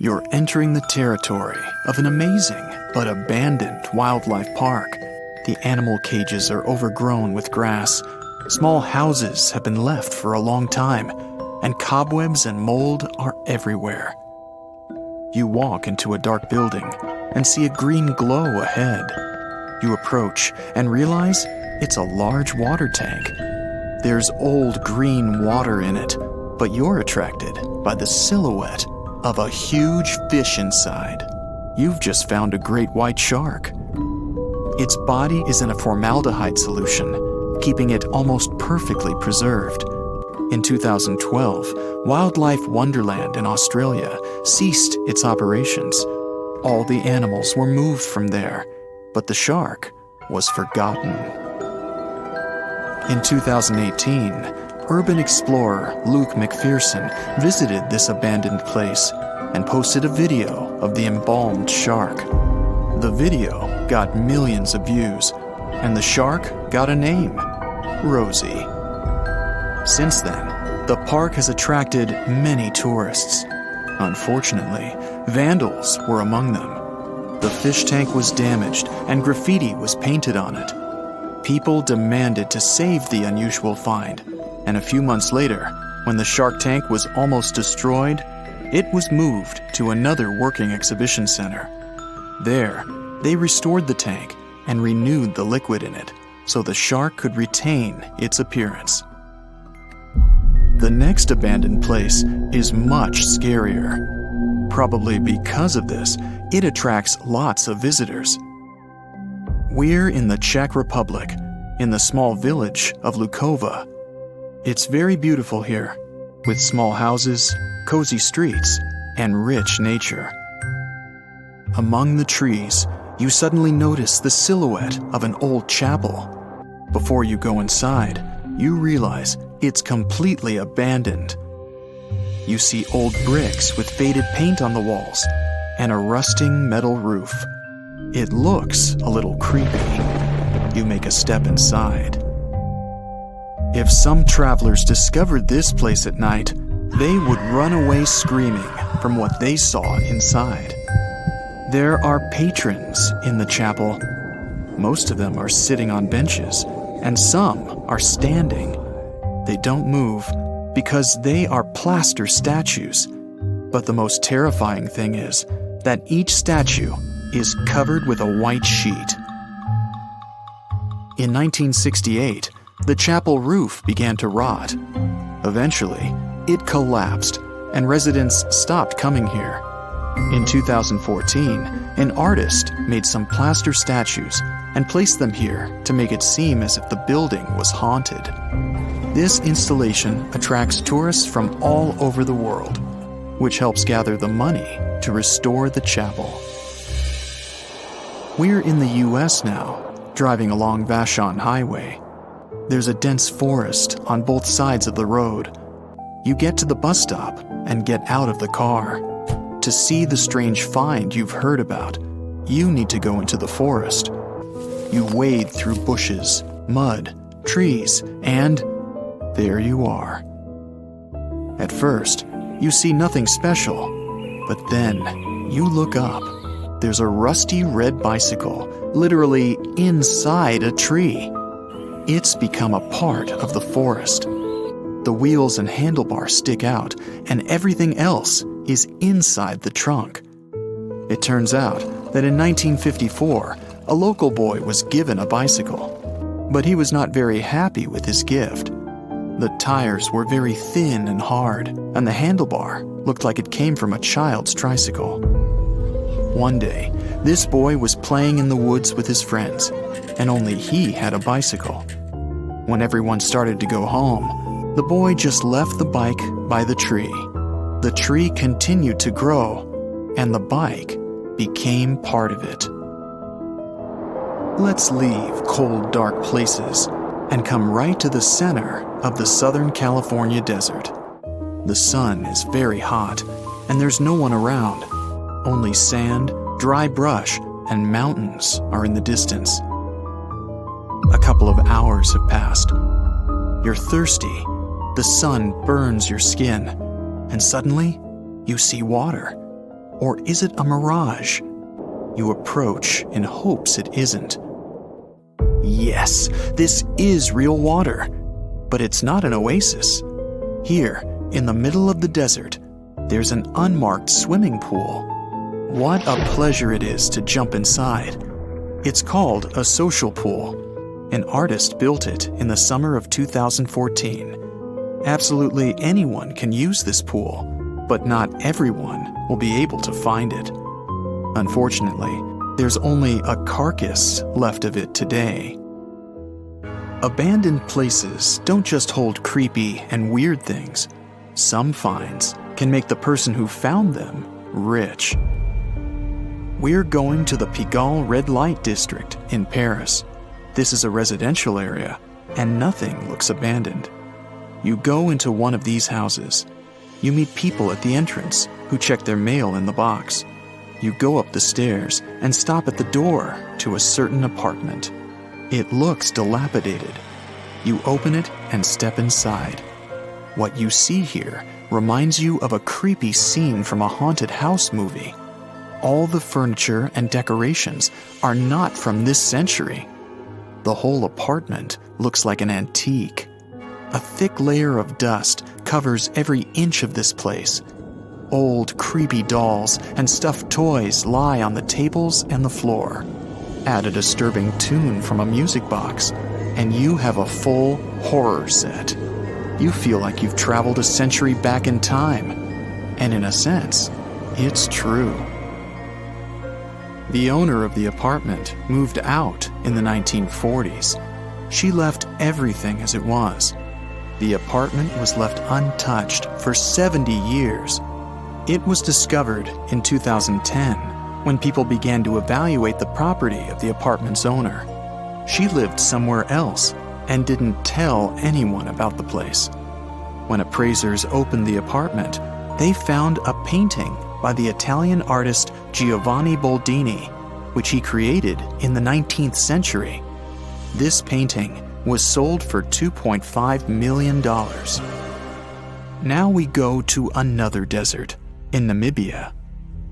You're entering the territory of an amazing but abandoned wildlife park. The animal cages are overgrown with grass. Small houses have been left for a long time, and cobwebs and mold are everywhere. You walk into a dark building and see a green glow ahead. You approach and realize it's a large water tank. There's old green water in it, but you're attracted by the silhouette of a huge fish inside. You've just found a great white shark. Its body is in a formaldehyde solution, keeping it almost perfectly preserved. In 2012, Wildlife Wonderland in Australia ceased its operations. All the animals were moved from there, but the shark was forgotten. In 2018, urban explorer Luke McPherson visited this abandoned place and posted a video of the embalmed shark. The video got millions of views, and the shark got a name, Rosie. Since then, the park has attracted many tourists. Unfortunately, vandals were among them. The fish tank was damaged and graffiti was painted on it. People demanded to save the unusual find, and a few months later, when the shark tank was almost destroyed, it was moved to another working exhibition center. There, they restored the tank and renewed the liquid in it so the shark could retain its appearance. The next abandoned place is much scarier. Probably because of this, it attracts lots of visitors. We're in the Czech Republic, in the small village of Lukova. It's very beautiful here, with small houses, cozy streets, and rich nature. Among the trees, you suddenly notice the silhouette of an old chapel. Before you go inside, you realize it's completely abandoned. You see old bricks with faded paint on the walls and a rusting metal roof. It looks a little creepy. You make a step inside. If some travelers discovered this place at night, they would run away screaming from what they saw inside. There are patrons in the chapel. Most of them are sitting on benches, and some are standing. They don't move because they are plaster statues. But the most terrifying thing is that each statue is covered with a white sheet. In 1968, the chapel roof began to rot. Eventually, it collapsed, and residents stopped coming here. In 2014, an artist made some plaster statues and placed them here to make it seem as if the building was haunted. This installation attracts tourists from all over the world, which helps gather the money to restore the chapel. We're in the US now, driving along Vashon Highway. There's a dense forest on both sides of the road. You get to the bus stop and get out of the car. To see the strange find you've heard about, you need to go into the forest. You wade through bushes, mud, trees, and there you are. At first, you see nothing special, but then you look up. There's a rusty red bicycle, literally inside a tree. It's become a part of the forest. The wheels and handlebars stick out, and everything else is inside the trunk. It turns out that in 1954, a local boy was given a bicycle, but he was not very happy with his gift. The tires were very thin and hard, and the handlebar looked like it came from a child's tricycle. One day, this boy was playing in the woods with his friends, and only he had a bicycle. When everyone started to go home, the boy just left the bike by the tree. The tree continued to grow, and the bike became part of it. Let's leave cold, dark places and come right to the center of the Southern California desert. The sun is very hot, and there's no one around. Only sand, dry brush, and mountains are in the distance. A couple of hours have passed. You're thirsty. The sun burns your skin, and suddenly you see water. Or is it a mirage? You approach in hopes it isn't. Yes, this is real water, but it's not an oasis. Here, in the middle of the desert, there's an unmarked swimming pool. What a pleasure it is to jump inside. It's called a social pool. An artist built it in the summer of 2014. Absolutely anyone can use this pool, but not everyone will be able to find it. Unfortunately, there's only a carcass left of it today. Abandoned places don't just hold creepy and weird things. Some finds can make the person who found them rich. We're going to the Pigalle Red Light District in Paris. This is a residential area, and nothing looks abandoned. You go into one of these houses. You meet people at the entrance who check their mail in the box. You go up the stairs and stop at the door to a certain apartment. It looks dilapidated. You open it and step inside. What you see here reminds you of a creepy scene from a haunted house movie. All the furniture and decorations are not from this century. The whole apartment looks like an antique. A thick layer of dust covers every inch of this place. Old, creepy dolls and stuffed toys lie on the tables and the floor. Add a disturbing tune from a music box, and you have a full horror set. You feel like you've traveled a century back in time. And in a sense, it's true. The owner of the apartment moved out in the 1940s. She left everything as it was. The apartment was left untouched for 70 years. It was discovered in 2010 when people began to evaluate the property of the apartment's owner. She lived somewhere else and didn't tell anyone about the place. When appraisers opened the apartment, they found a painting by the Italian artist Giovanni Boldini, which he created in the 19th century. This painting was sold for $2.5 million. Now we go to another desert, in Namibia.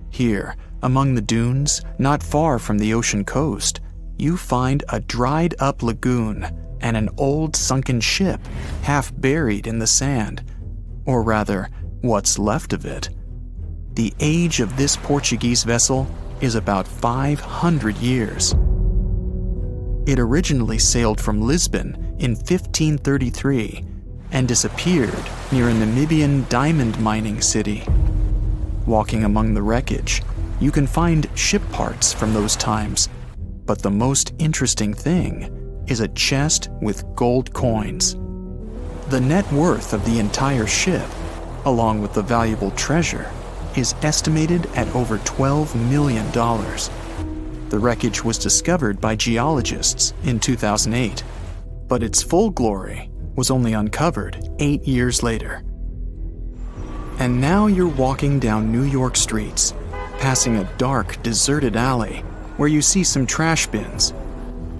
Here, among the dunes, not far from the ocean coast, you find a dried-up lagoon and an old sunken ship half buried in the sand, or rather, what's left of it. The age of this Portuguese vessel is about 500 years. It originally sailed from Lisbon in 1533 and disappeared near a Namibian diamond mining city. Walking among the wreckage, you can find ship parts from those times, but the most interesting thing is a chest with gold coins. The net worth of the entire ship, along with the valuable treasure, is estimated at over $12 million. The wreckage was discovered by geologists in 2008, but its full glory was only uncovered 8 years later. And now you're walking down New York streets, passing a dark, deserted alley where you see some trash bins.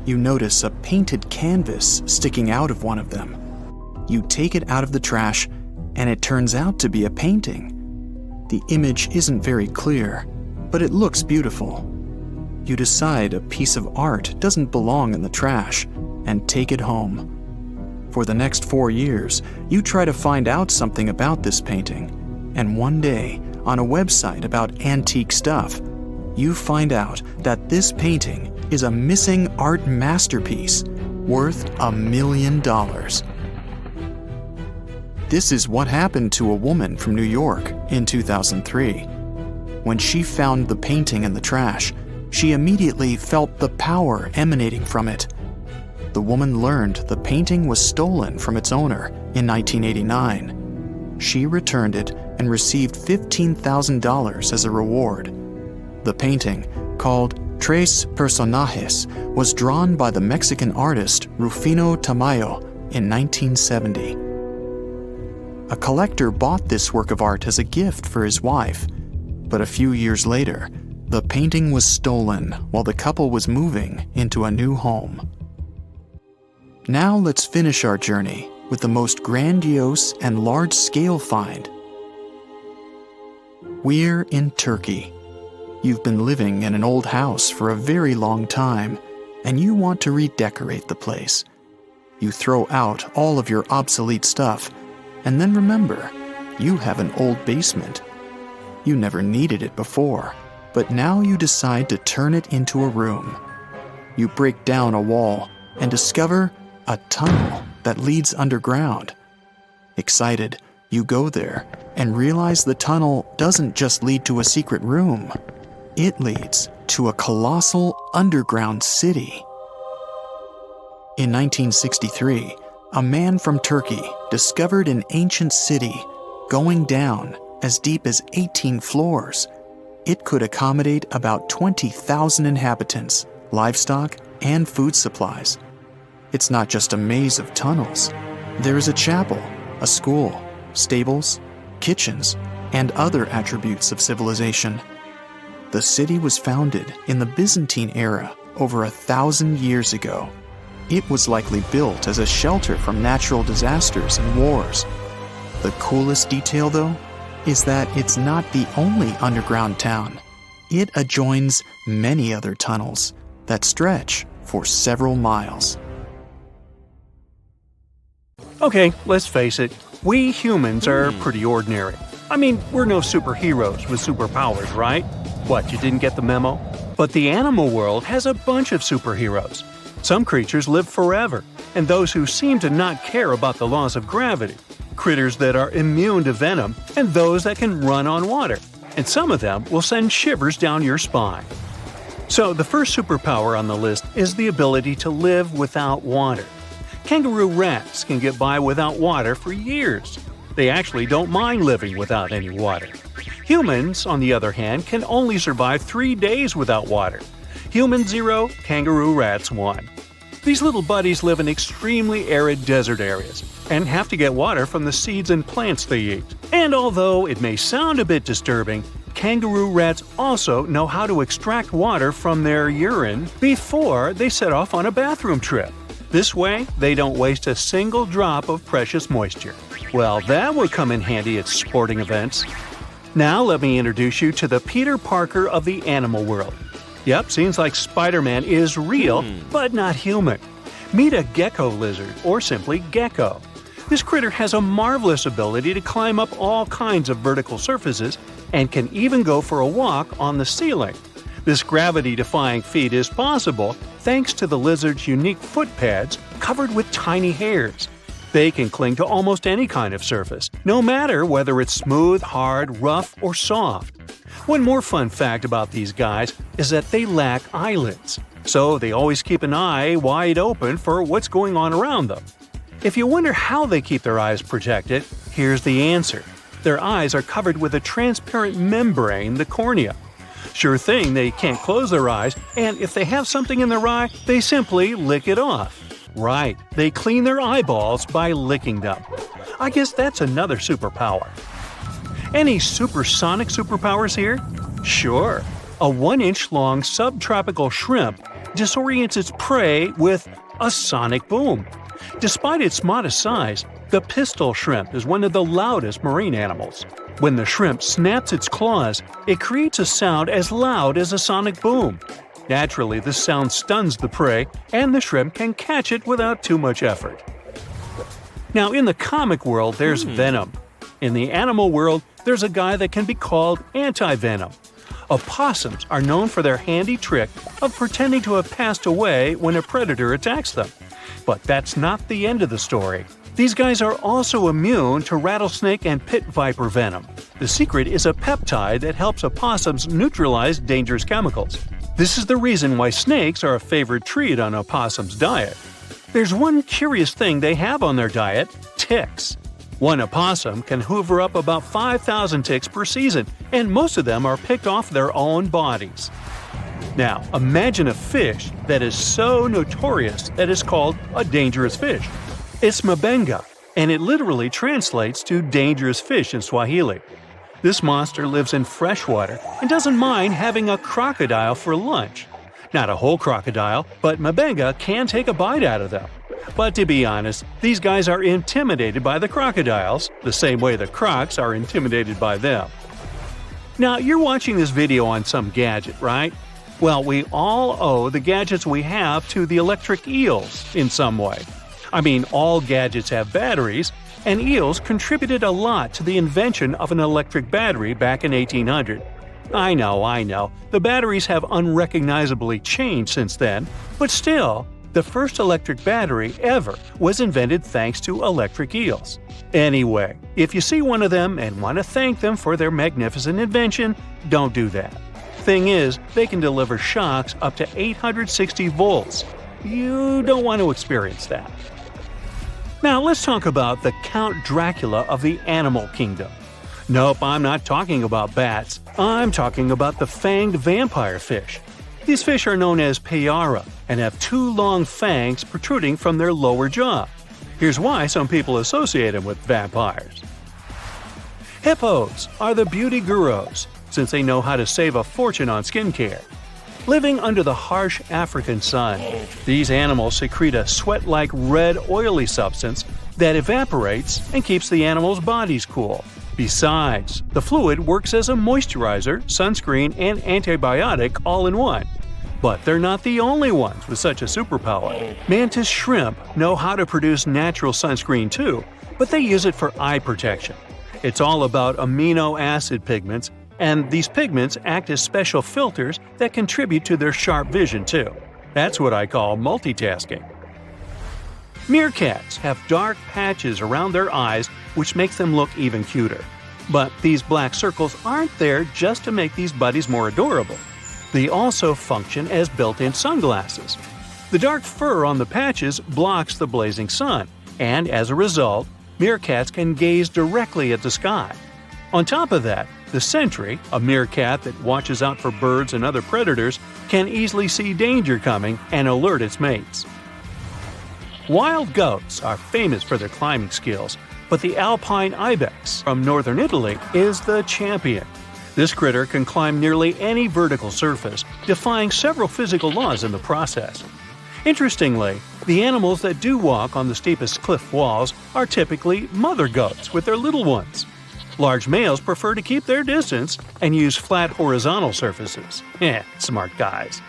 You notice a painted canvas sticking out of one of them. You take it out of the trash, and it turns out to be a painting. The image isn't very clear, but it looks beautiful. You decide a piece of art doesn't belong in the trash and take it home. For the next 4 years, you try to find out something about this painting, and one day, on a website about antique stuff, you find out that this painting is a missing art masterpiece worth $1 million. This is what happened to a woman from New York in 2003. When she found the painting in the trash, she immediately felt the power emanating from it. The woman learned the painting was stolen from its owner in 1989. She returned it and received $15,000 as a reward. The painting, called Tres Personajes, was drawn by the Mexican artist Rufino Tamayo in 1970. A collector bought this work of art as a gift for his wife, but a few years later, the painting was stolen while the couple was moving into a new home. Now let's finish our journey with the most grandiose and large-scale find. We're in Turkey, You've been living in an old house for a very long time, and you want to redecorate the place. You throw out all of your obsolete stuff, and then remember, you have an old basement. You never needed it before, but now you decide to turn it into a room. You break down a wall and discover a tunnel that leads underground. Excited, you go there and realize the tunnel doesn't just lead to a secret room. It leads to a colossal underground city. In 1963, a man from Turkey discovered an ancient city going down as deep as 18 floors. It could accommodate about 20,000 inhabitants, livestock, and food supplies. It's not just a maze of tunnels. There is a chapel, a school, stables, kitchens, and other attributes of civilization. The city was founded in the Byzantine era over 1,000 years ago. It was likely built as a shelter from natural disasters and wars. The coolest detail, though, is that it's not the only underground town. It adjoins many other tunnels that stretch for several miles. Okay, let's face it, we humans are pretty ordinary. I mean, we're no superheroes with superpowers, right? What, you didn't get the memo? But the animal world has a bunch of superheroes. Some creatures live forever, and those who seem to not care about the laws of gravity. Critters that are immune to venom, and those that can run on water. And some of them will send shivers down your spine. So the first superpower on the list is the ability to live without water. Kangaroo rats can get by without water for years. They actually don't mind living without any water. Humans, on the other hand, can only survive 3 days without water. Humans 0, kangaroo rats 1. These little buddies live in extremely arid desert areas and have to get water from the seeds and plants they eat. And although it may sound a bit disturbing, kangaroo rats also know how to extract water from their urine before they set off on a bathroom trip. This way, they don't waste a single drop of precious moisture. Well, that would come in handy at sporting events. Now let me introduce you to the Peter Parker of the animal world. Yep, seems like Spider-Man is real, but not human. Meet a gecko lizard, or simply gecko. This critter has a marvelous ability to climb up all kinds of vertical surfaces and can even go for a walk on the ceiling. This gravity-defying feat is possible thanks to the lizard's unique foot pads covered with tiny hairs. They can cling to almost any kind of surface, no matter whether it's smooth, hard, rough, or soft. One more fun fact about these guys is that they lack eyelids, so they always keep an eye wide open for what's going on around them. If you wonder how they keep their eyes protected, here's the answer. Their eyes are covered with a transparent membrane, the cornea. Sure thing, they can't close their eyes, and if they have something in their eye, they simply lick it off. Right, they clean their eyeballs by licking them. I guess that's another superpower. Any supersonic superpowers here? Sure. A 1-inch long subtropical shrimp disorients its prey with a sonic boom. Despite its modest size, the pistol shrimp is one of the loudest marine animals. When the shrimp snaps its claws, it creates a sound as loud as a sonic boom. Naturally, this sound stuns the prey, and the shrimp can catch it without too much effort. Now, in the comic world, there's venom. In the animal world, there's a guy that can be called anti-venom. Opossums are known for their handy trick of pretending to have passed away when a predator attacks them. But that's not the end of the story. These guys are also immune to rattlesnake and pit viper venom. The secret is a peptide that helps opossums neutralize dangerous chemicals. This is the reason why snakes are a favorite treat on opossums' diet. There's one curious thing they have on their diet: ticks. One opossum can hoover up about 5,000 ticks per season, and most of them are picked off their own bodies. Now, imagine a fish that is so notorious that it's called a dangerous fish. It's mabenga, and it literally translates to dangerous fish in Swahili. This monster lives in freshwater and doesn't mind having a crocodile for lunch. Not a whole crocodile, but mabenga can take a bite out of them. But to be honest, these guys are intimidated by the crocodiles, the same way the crocs are intimidated by them. Now, you're watching this video on some gadget, right? Well, we all owe the gadgets we have to the electric eels in some way. I mean, all gadgets have batteries, and eels contributed a lot to the invention of an electric battery back in 1800. I know, the batteries have unrecognizably changed since then, but still, the first electric battery ever was invented thanks to electric eels. Anyway, if you see one of them and want to thank them for their magnificent invention, don't do that. Thing is, they can deliver shocks up to 860 volts. You don't want to experience that. Now let's talk about the Count Dracula of the animal kingdom. Nope, I'm not talking about bats. I'm talking about the fanged vampire fish. These fish are known as payara and have two long fangs protruding from their lower jaw. Here's why some people associate them with vampires. Hippos are the beauty gurus, since they know how to save a fortune on skincare. Living under the harsh African sun, these animals secrete a sweat-like red oily substance that evaporates and keeps the animals' bodies cool. Besides, the fluid works as a moisturizer, sunscreen, and antibiotic all in one. But they're not the only ones with such a superpower. Mantis shrimp know how to produce natural sunscreen too, but they use it for eye protection. It's all about amino acid pigments, and these pigments act as special filters that contribute to their sharp vision too. That's what I call multitasking. Meerkats have dark patches around their eyes which makes them look even cuter. But these black circles aren't there just to make these buddies more adorable. They also function as built-in sunglasses. The dark fur on the patches blocks the blazing sun, and as a result, meerkats can gaze directly at the sky. On top of that, the sentry, a meerkat that watches out for birds and other predators, can easily see danger coming and alert its mates. Wild goats are famous for their climbing skills, but the alpine ibex from northern Italy is the champion. This critter can climb nearly any vertical surface, defying several physical laws in the process. Interestingly, the animals that do walk on the steepest cliff walls are typically mother goats with their little ones. Large males prefer to keep their distance and use flat horizontal surfaces. Smart guys.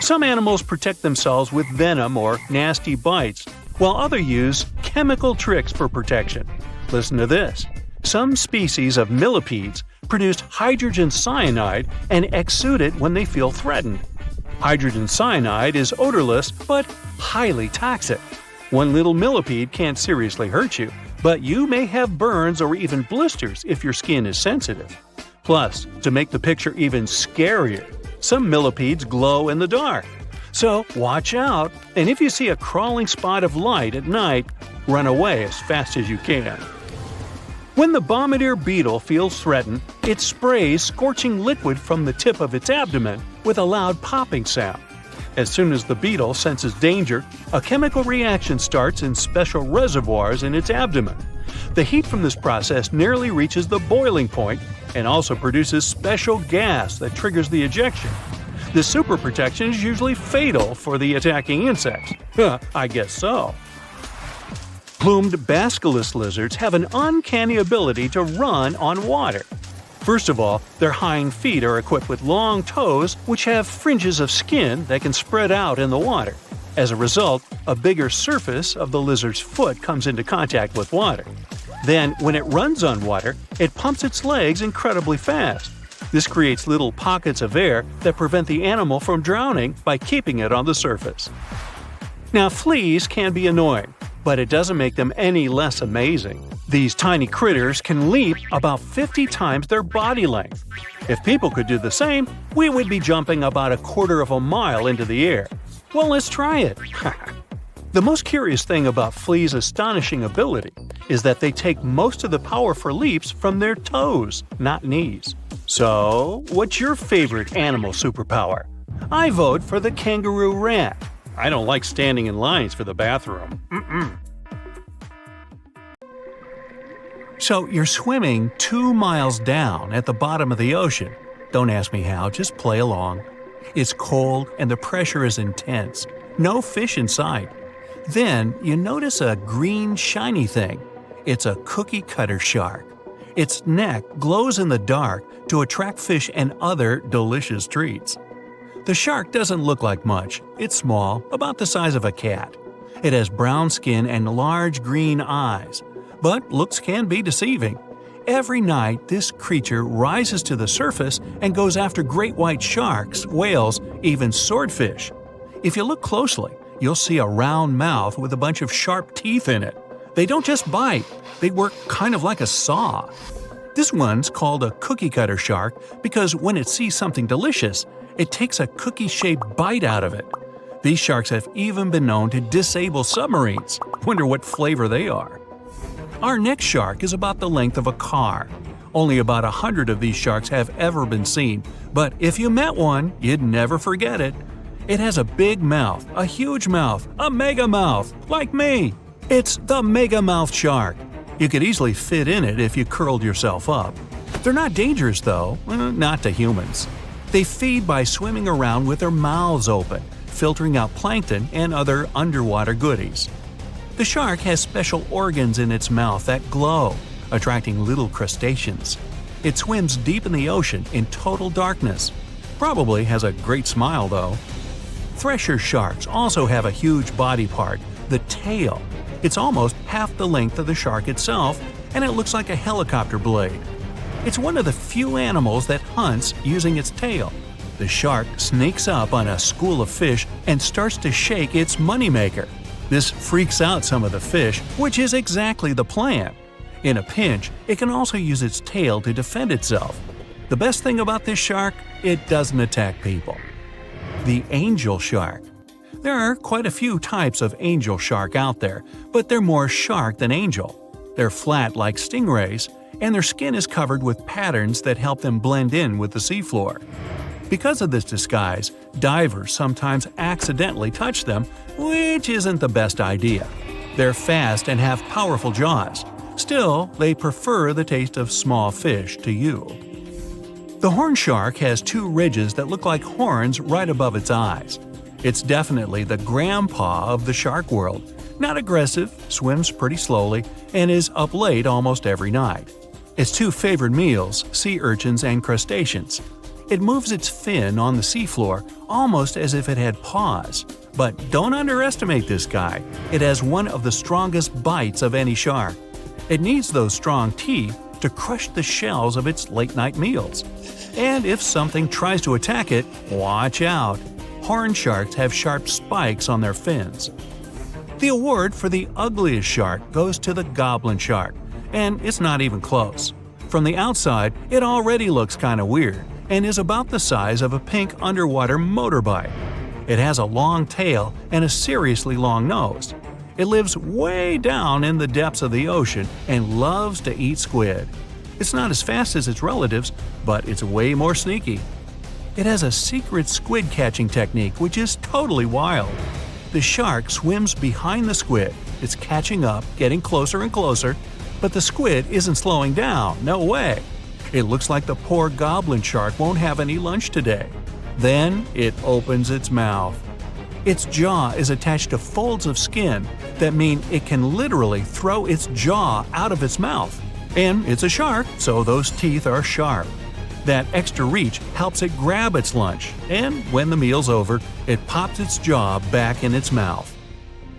Some animals protect themselves with venom or nasty bites, while others use chemical tricks for protection. Listen to this. Some species of millipedes produce hydrogen cyanide and exude it when they feel threatened. Hydrogen cyanide is odorless but highly toxic. One little millipede can't seriously hurt you, but you may have burns or even blisters if your skin is sensitive. Plus, to make the picture even scarier, some millipedes glow in the dark. So watch out, and if you see a crawling spot of light at night, run away as fast as you can. When the bombardier beetle feels threatened, it sprays scorching liquid from the tip of its abdomen with a loud popping sound. As soon as the beetle senses danger, a chemical reaction starts in special reservoirs in its abdomen. The heat from this process nearly reaches the boiling point and also produces special gas that triggers the ejection. This super protection is usually fatal for the attacking insects. I guess so. Plumed basilisk lizards have an uncanny ability to run on water. First of all, their hind feet are equipped with long toes which have fringes of skin that can spread out in the water. As a result, a bigger surface of the lizard's foot comes into contact with water. Then, when it runs on water, it pumps its legs incredibly fast. This creates little pockets of air that prevent the animal from drowning by keeping it on the surface. Now, fleas can be annoying, but it doesn't make them any less amazing. These tiny critters can leap about 50 times their body length. If people could do the same, we would be jumping about a quarter of a mile into the air. Well, let's try it. The most curious thing about fleas' astonishing ability is that they take most of the power for leaps from their toes, not knees. So, what's your favorite animal superpower? I vote for the kangaroo rat. I don't like standing in lines for the bathroom. So you're swimming 2 miles down at the bottom of the ocean. Don't ask me how, just play along. It's cold and the pressure is intense. No fish in sight. Then you notice a green shiny thing. It's a cookie cutter shark. Its neck glows in the dark to attract fish and other delicious treats. The shark doesn't look like much. It's small, about the size of a cat. It has brown skin and large green eyes, but looks can be deceiving. Every night, this creature rises to the surface and goes after great white sharks, whales, even swordfish. If you look closely, you'll see a round mouth with a bunch of sharp teeth in it. They don't just bite, they work kind of like a saw. This one's called a cookie cutter shark because when it sees something delicious, it takes a cookie-shaped bite out of it. These sharks have even been known to disable submarines. Wonder what flavor they are. Our next shark is about the length of a car. Only about 100 of these sharks have ever been seen, but if you met one, you'd never forget it. It has a big mouth, a huge mouth, a mega mouth, like me. It's the mega-mouthed shark. You could easily fit in it if you curled yourself up. They're not dangerous though, not to humans. They feed by swimming around with their mouths open, filtering out plankton and other underwater goodies. The shark has special organs in its mouth that glow, attracting little crustaceans. It swims deep in the ocean in total darkness. Probably has a great smile though. Thresher sharks also have a huge body part, the tail. It's almost half the length of the shark itself, and it looks like a helicopter blade. It's one of the few animals that hunts using its tail. The shark sneaks up on a school of fish and starts to shake its moneymaker. This freaks out some of the fish, which is exactly the plan. In a pinch, it can also use its tail to defend itself. The best thing about this shark, it doesn't attack people. The angel shark. There are quite a few types of angel shark out there, but they're more shark than angel. They're flat like stingrays, and their skin is covered with patterns that help them blend in with the seafloor. Because of this disguise, divers sometimes accidentally touch them, which isn't the best idea. They're fast and have powerful jaws. Still, they prefer the taste of small fish to you. The horn shark has two ridges that look like horns right above its eyes. It's definitely the grandpa of the shark world. Not aggressive, swims pretty slowly, and is up late almost every night. Its two favorite meals, sea urchins and crustaceans. It moves its fin on the seafloor almost as if it had paws. But don't underestimate this guy. It has one of the strongest bites of any shark. It needs those strong teeth to crush the shells of its late-night meals. And if something tries to attack it, watch out. Horn sharks have sharp spikes on their fins. The award for the ugliest shark goes to the goblin shark, and it's not even close. From the outside, it already looks kinda weird and is about the size of a pink underwater motorbike. It has a long tail and a seriously long nose. It lives way down in the depths of the ocean and loves to eat squid. It's not as fast as its relatives, but it's way more sneaky. It has a secret squid catching technique which is totally wild. The shark swims behind the squid. It's catching up, getting closer and closer, but the squid isn't slowing down, no way. It looks like the poor goblin shark won't have any lunch today. Then it opens its mouth. Its jaw is attached to folds of skin that mean it can literally throw its jaw out of its mouth. And it's a shark, so those teeth are sharp. That extra reach helps it grab its lunch, and when the meal's over, it pops its jaw back in its mouth.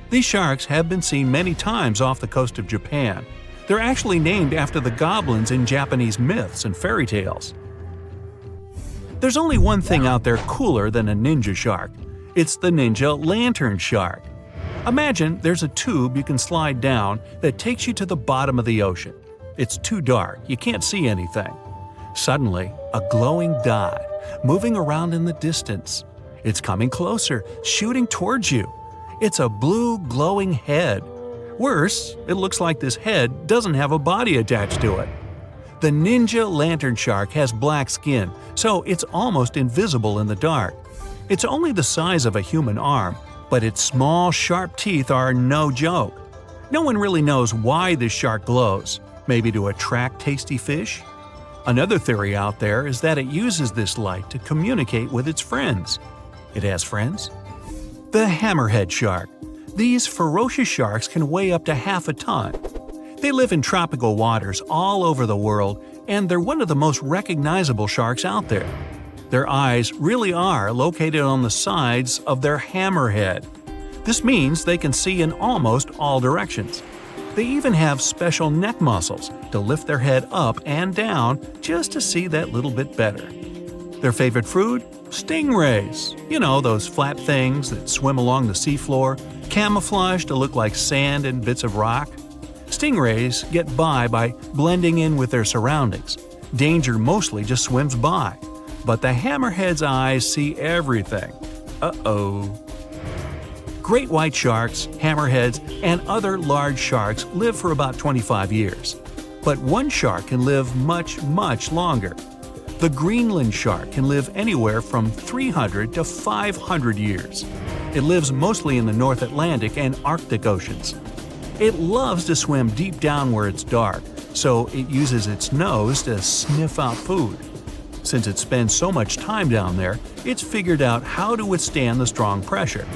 These sharks have been seen many times off the coast of Japan. They're actually named after the goblins in Japanese myths and fairy tales. There's only one thing out there cooler than a ninja shark. It's the ninja lantern shark. Imagine there's a tube you can slide down that takes you to the bottom of the ocean. It's too dark, you can't see anything. Suddenly, a glowing dot, moving around in the distance. It's coming closer, shooting towards you. It's a blue glowing head. Worse, it looks like this head doesn't have a body attached to it. The ninja lantern shark has black skin, so it's almost invisible in the dark. It's only the size of a human arm, but its small, sharp teeth are no joke. No one really knows why this shark glows. Maybe to attract tasty fish? Another theory out there is that it uses this light to communicate with its friends. It has friends? The hammerhead shark. These ferocious sharks can weigh up to half a ton. They live in tropical waters all over the world, and they're one of the most recognizable sharks out there. Their eyes really are located on the sides of their hammerhead. This means they can see in almost all directions. They even have special neck muscles to lift their head up and down just to see that little bit better. Their favorite food? Stingrays. You know, those flat things that swim along the seafloor, camouflaged to look like sand and bits of rock. Stingrays get by blending in with their surroundings. Danger mostly just swims by. But the hammerhead's eyes see everything. Uh-oh. Great white sharks, hammerheads, and other large sharks live for about 25 years. But one shark can live much, much longer. The Greenland shark can live anywhere from 300 to 500 years. It lives mostly in the North Atlantic and Arctic Oceans. It loves to swim deep down where it's dark, so it uses its nose to sniff out food. Since it spends so much time down there, it's figured out how to withstand the strong pressure.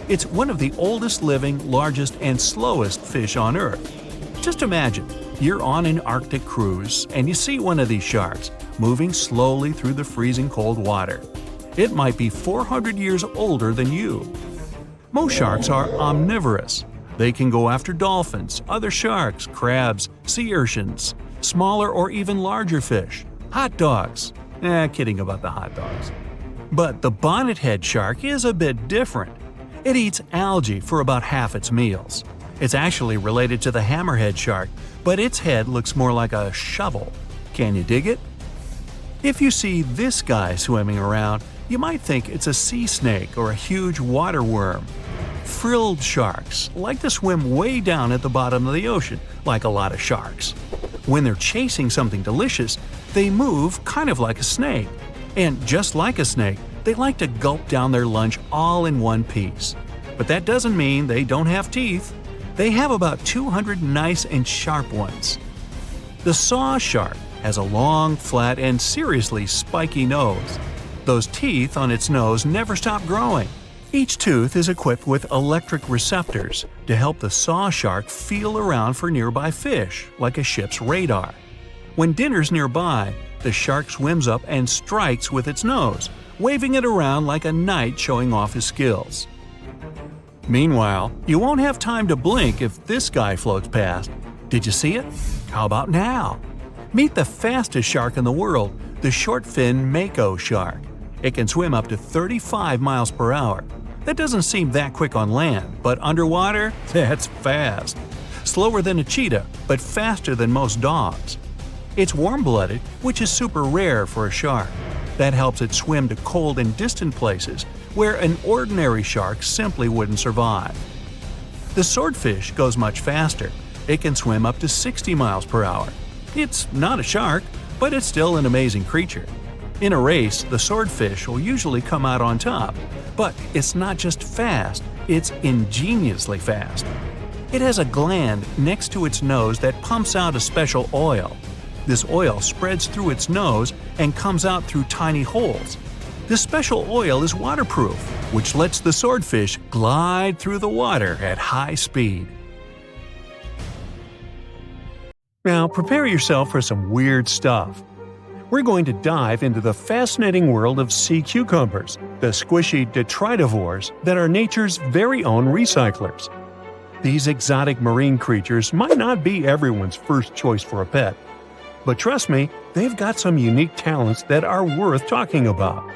It's one of the oldest living, largest, and slowest fish on Earth. Just imagine, you're on an Arctic cruise and you see one of these sharks moving slowly through the freezing cold water. It might be 400 years older than you. Most sharks are omnivorous. They can go after dolphins, other sharks, crabs, sea urchins, smaller or even larger fish, hot dogs. Kidding about the hot dogs. But the bonnethead shark is a bit different. It eats algae for about half its meals. It's actually related to the hammerhead shark, but its head looks more like a shovel. Can you dig it? If you see this guy swimming around, you might think it's a sea snake or a huge water worm. Frilled sharks like to swim way down at the bottom of the ocean, like a lot of sharks. When they're chasing something delicious, they move kind of like a snake. And just like a snake, they like to gulp down their lunch all in one piece. But that doesn't mean they don't have teeth. They have about 200 nice and sharp ones. The saw shark has a long, flat, and seriously spiky nose. Those teeth on its nose never stop growing. Each tooth is equipped with electric receptors to help the saw shark feel around for nearby fish, like a ship's radar. When dinner's nearby, the shark swims up and strikes with its nose, waving it around like a knight showing off his skills. Meanwhile, you won't have time to blink if this guy floats past. Did you see it? How about now? Meet the fastest shark in the world, the short-fin mako shark. It can swim up to 35 miles per hour. That doesn't seem that quick on land, but underwater, that's fast. Slower than a cheetah, but faster than most dogs. It's warm-blooded, which is super rare for a shark. That helps it swim to cold and distant places where an ordinary shark simply wouldn't survive. The swordfish goes much faster. It can swim up to 60 miles per hour. It's not a shark, but it's still an amazing creature. In a race, the swordfish will usually come out on top, but it's not just fast, it's ingeniously fast. It has a gland next to its nose that pumps out a special oil. This oil spreads through its nose and comes out through tiny holes. This special oil is waterproof, which lets the swordfish glide through the water at high speed. Now prepare yourself for some weird stuff. We're going to dive into the fascinating world of sea cucumbers, the squishy detritivores that are nature's very own recyclers. These exotic marine creatures might not be everyone's first choice for a pet. But trust me, they've got some unique talents that are worth talking about.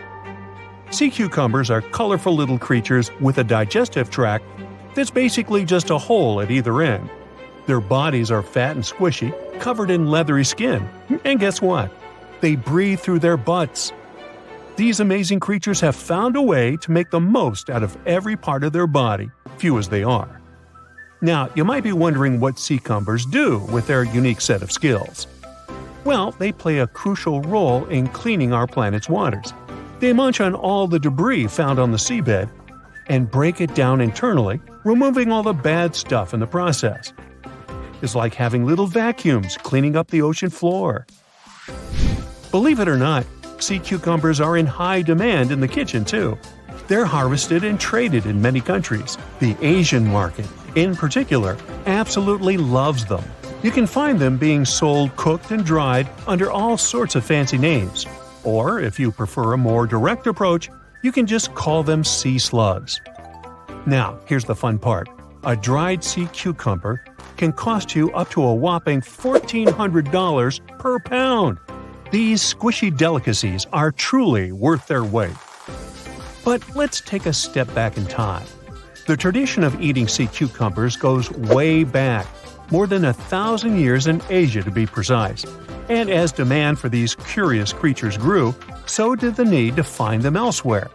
Sea cucumbers are colorful little creatures with a digestive tract that's basically just a hole at either end. Their bodies are fat and squishy, covered in leathery skin. And guess what? They breathe through their butts. These amazing creatures have found a way to make the most out of every part of their body, few as they are. Now, you might be wondering what sea cucumbers do with their unique set of skills. Well, they play a crucial role in cleaning our planet's waters. They munch on all the debris found on the seabed and break it down internally, removing all the bad stuff in the process. It's like having little vacuums cleaning up the ocean floor. Believe it or not, sea cucumbers are in high demand in the kitchen too. They're harvested and traded in many countries. The Asian market, in particular, absolutely loves them. You can find them being sold cooked and dried under all sorts of fancy names. Or, if you prefer a more direct approach, you can just call them sea slugs. Now, here's the fun part. A dried sea cucumber can cost you up to a whopping $1,400 per pound. These squishy delicacies are truly worth their weight. But let's take a step back in time. The tradition of eating sea cucumbers goes way back, more than 1,000 years in Asia to be precise. And as demand for these curious creatures grew, so did the need to find them elsewhere.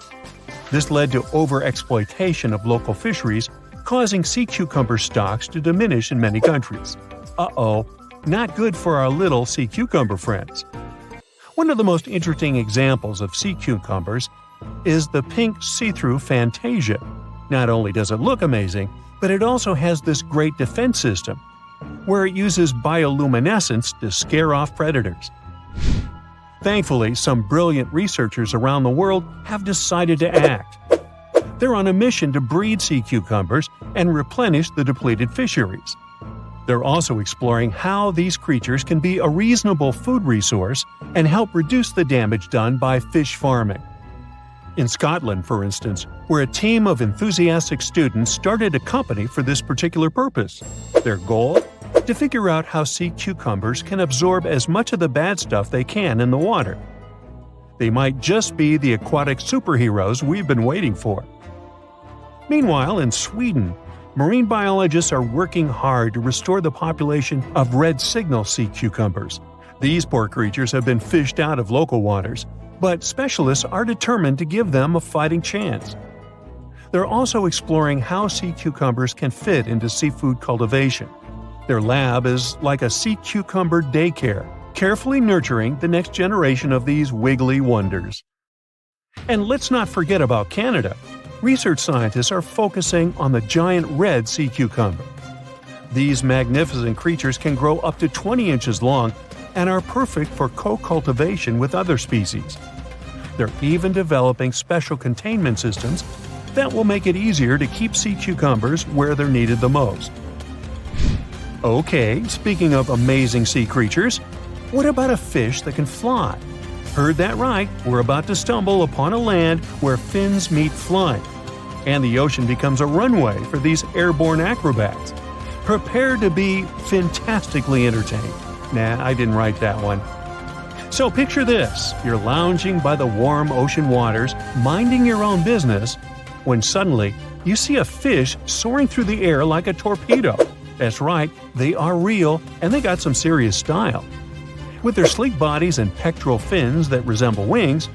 This led to overexploitation of local fisheries, causing sea cucumber stocks to diminish in many countries. Uh-oh, not good for our little sea cucumber friends. One of the most interesting examples of sea cucumbers is the pink see-through Fantasia. Not only does it look amazing, but it also has this great defense system, where it uses bioluminescence to scare off predators. Thankfully, some brilliant researchers around the world have decided to act. They're on a mission to breed sea cucumbers and replenish the depleted fisheries. They're also exploring how these creatures can be a reasonable food resource and help reduce the damage done by fish farming. In Scotland, for instance, where a team of enthusiastic students started a company for this particular purpose. Their goal? To figure out how sea cucumbers can absorb as much of the bad stuff they can in the water. They might just be the aquatic superheroes we've been waiting for. Meanwhile, in Sweden, marine biologists are working hard to restore the population of red signal sea cucumbers. These poor creatures have been fished out of local waters, but specialists are determined to give them a fighting chance. They're also exploring how sea cucumbers can fit into seafood cultivation. Their lab is like a sea cucumber daycare, carefully nurturing the next generation of these wiggly wonders. And let's not forget about Canada. Research scientists are focusing on the giant red sea cucumber. These magnificent creatures can grow up to 20 inches long and are perfect for co-cultivation with other species. They're even developing special containment systems that will make it easier to keep sea cucumbers where they're needed the most. Okay, speaking of amazing sea creatures, what about a fish that can fly? Heard that right, we're about to stumble upon a land where fins meet flying, and the ocean becomes a runway for these airborne acrobats. Prepare to be fantastically entertained. Nah, I didn't write that one. So picture this, you're lounging by the warm ocean waters, minding your own business, when suddenly you see a fish soaring through the air like a torpedo. That's right, they are real, and they got some serious style. With their sleek bodies and pectoral fins that resemble wings,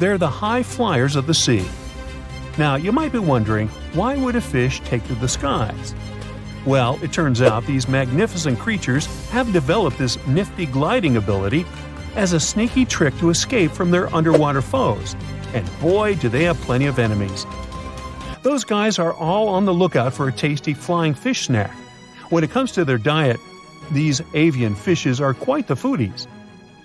they're the high flyers of the sea. Now, you might be wondering, why would a fish take to the skies? Well, it turns out these magnificent creatures have developed this nifty gliding ability as a sneaky trick to escape from their underwater foes. And boy, do they have plenty of enemies. Those guys are all on the lookout for a tasty flying fish snack. When it comes to their diet, these avian fishes are quite the foodies.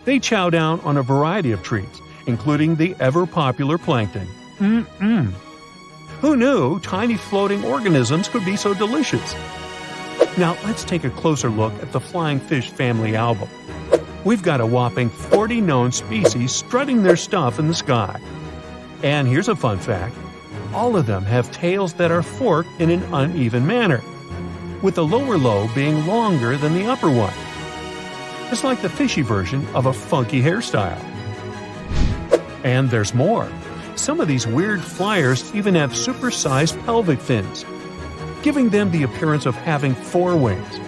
They chow down on a variety of treats, including the ever-popular plankton. Who knew tiny floating organisms could be so delicious? Now let's take a closer look at the flying fish family album. We've got a whopping 40 known species strutting their stuff in the sky. And here's a fun fact. All of them have tails that are forked in an uneven manner, with the lower lobe being longer than the upper one. It's like the fishy version of a funky hairstyle. And there's more. Some of these weird flyers even have supersized pelvic fins, giving them the appearance of having 4 wings.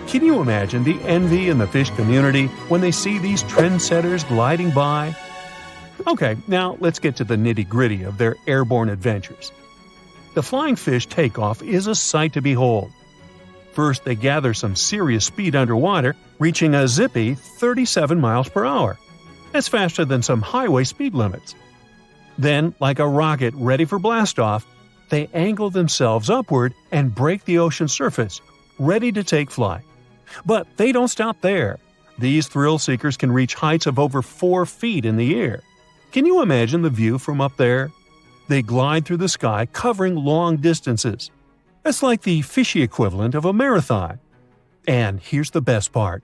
Can you imagine the envy in the fish community when they see these trendsetters gliding by? Okay, now let's get to the nitty-gritty of their airborne adventures. The flying fish takeoff is a sight to behold. First, they gather some serious speed underwater, reaching a zippy 37 miles per hour. That's faster than some highway speed limits. Then, like a rocket ready for blastoff, they angle themselves upward and break the ocean surface, ready to take flight. But they don't stop there. These thrill seekers can reach heights of over 4 feet in the air. Can you imagine the view from up there? They glide through the sky, covering long distances. That's like the fishy equivalent of a marathon. And here's the best part.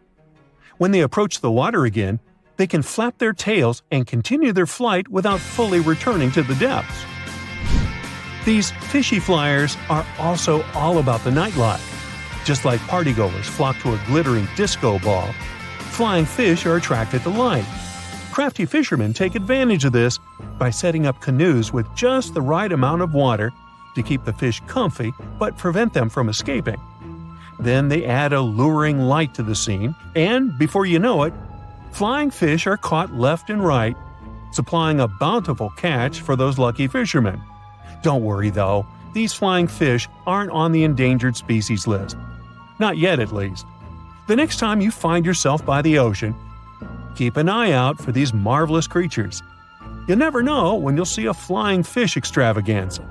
When they approach the water again, they can flap their tails and continue their flight without fully returning to the depths. These fishy flyers are also all about the nightlife. Just like partygoers flock to a glittering disco ball, flying fish are attracted to light. Crafty fishermen take advantage of this by setting up canoes with just the right amount of water to keep the fish comfy but prevent them from escaping. Then they add a luring light to the scene, and before you know it, flying fish are caught left and right, supplying a bountiful catch for those lucky fishermen. Don't worry though, these flying fish aren't on the endangered species list. Not yet, at least. The next time you find yourself by the ocean, keep an eye out for these marvelous creatures. You never know when you'll see a flying fish extravaganza.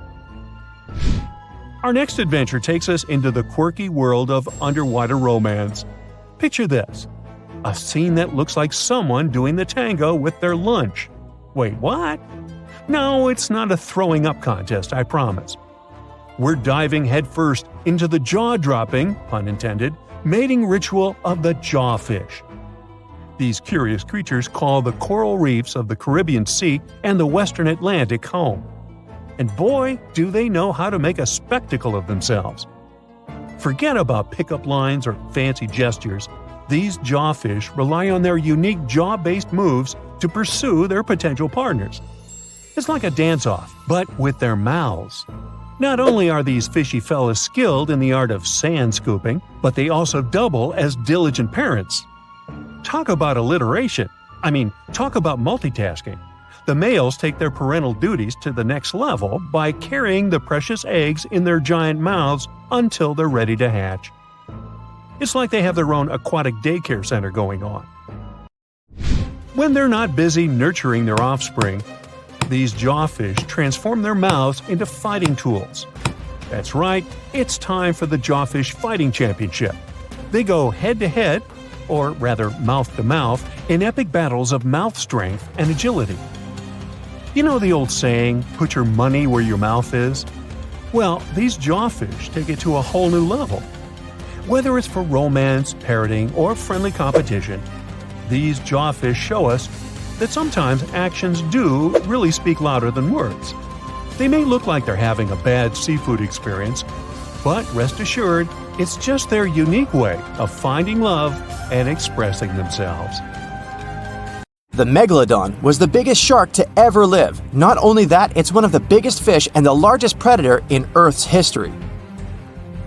Our next adventure takes us into the quirky world of underwater romance. Picture this: a scene that looks like someone doing the tango with their lunch. Wait, what? No, it's not a throwing up contest, I promise. We're diving headfirst into the jaw-dropping, pun intended, mating ritual of the jawfish. These curious creatures call the coral reefs of the Caribbean Sea and the Western Atlantic home. And boy, do they know how to make a spectacle of themselves. Forget about pickup lines or fancy gestures. These jawfish rely on their unique jaw-based moves to pursue their potential partners. It's like a dance-off, but with their mouths. Not only are these fishy fellas skilled in the art of sand scooping, but they also double as diligent parents. Talk about alliteration. Talk about multitasking. The males take their parental duties to the next level by carrying the precious eggs in their giant mouths until they're ready to hatch. It's like they have their own aquatic daycare center going on. When they're not busy nurturing their offspring, these jawfish transform their mouths into fighting tools. That's right, it's time for the Jawfish Fighting Championship. They go head-to-head, or rather mouth-to-mouth, in epic battles of mouth strength and agility. You know the old saying, put your money where your mouth is? Well, these jawfish take it to a whole new level. Whether it's for romance, parroting, or friendly competition, these jawfish show us that sometimes actions do really speak louder than words. They may look like they're having a bad seafood experience, but rest assured, it's just their unique way of finding love and expressing themselves. The megalodon was the biggest shark to ever live. Not only that, it's one of the biggest fish and the largest predator in Earth's history.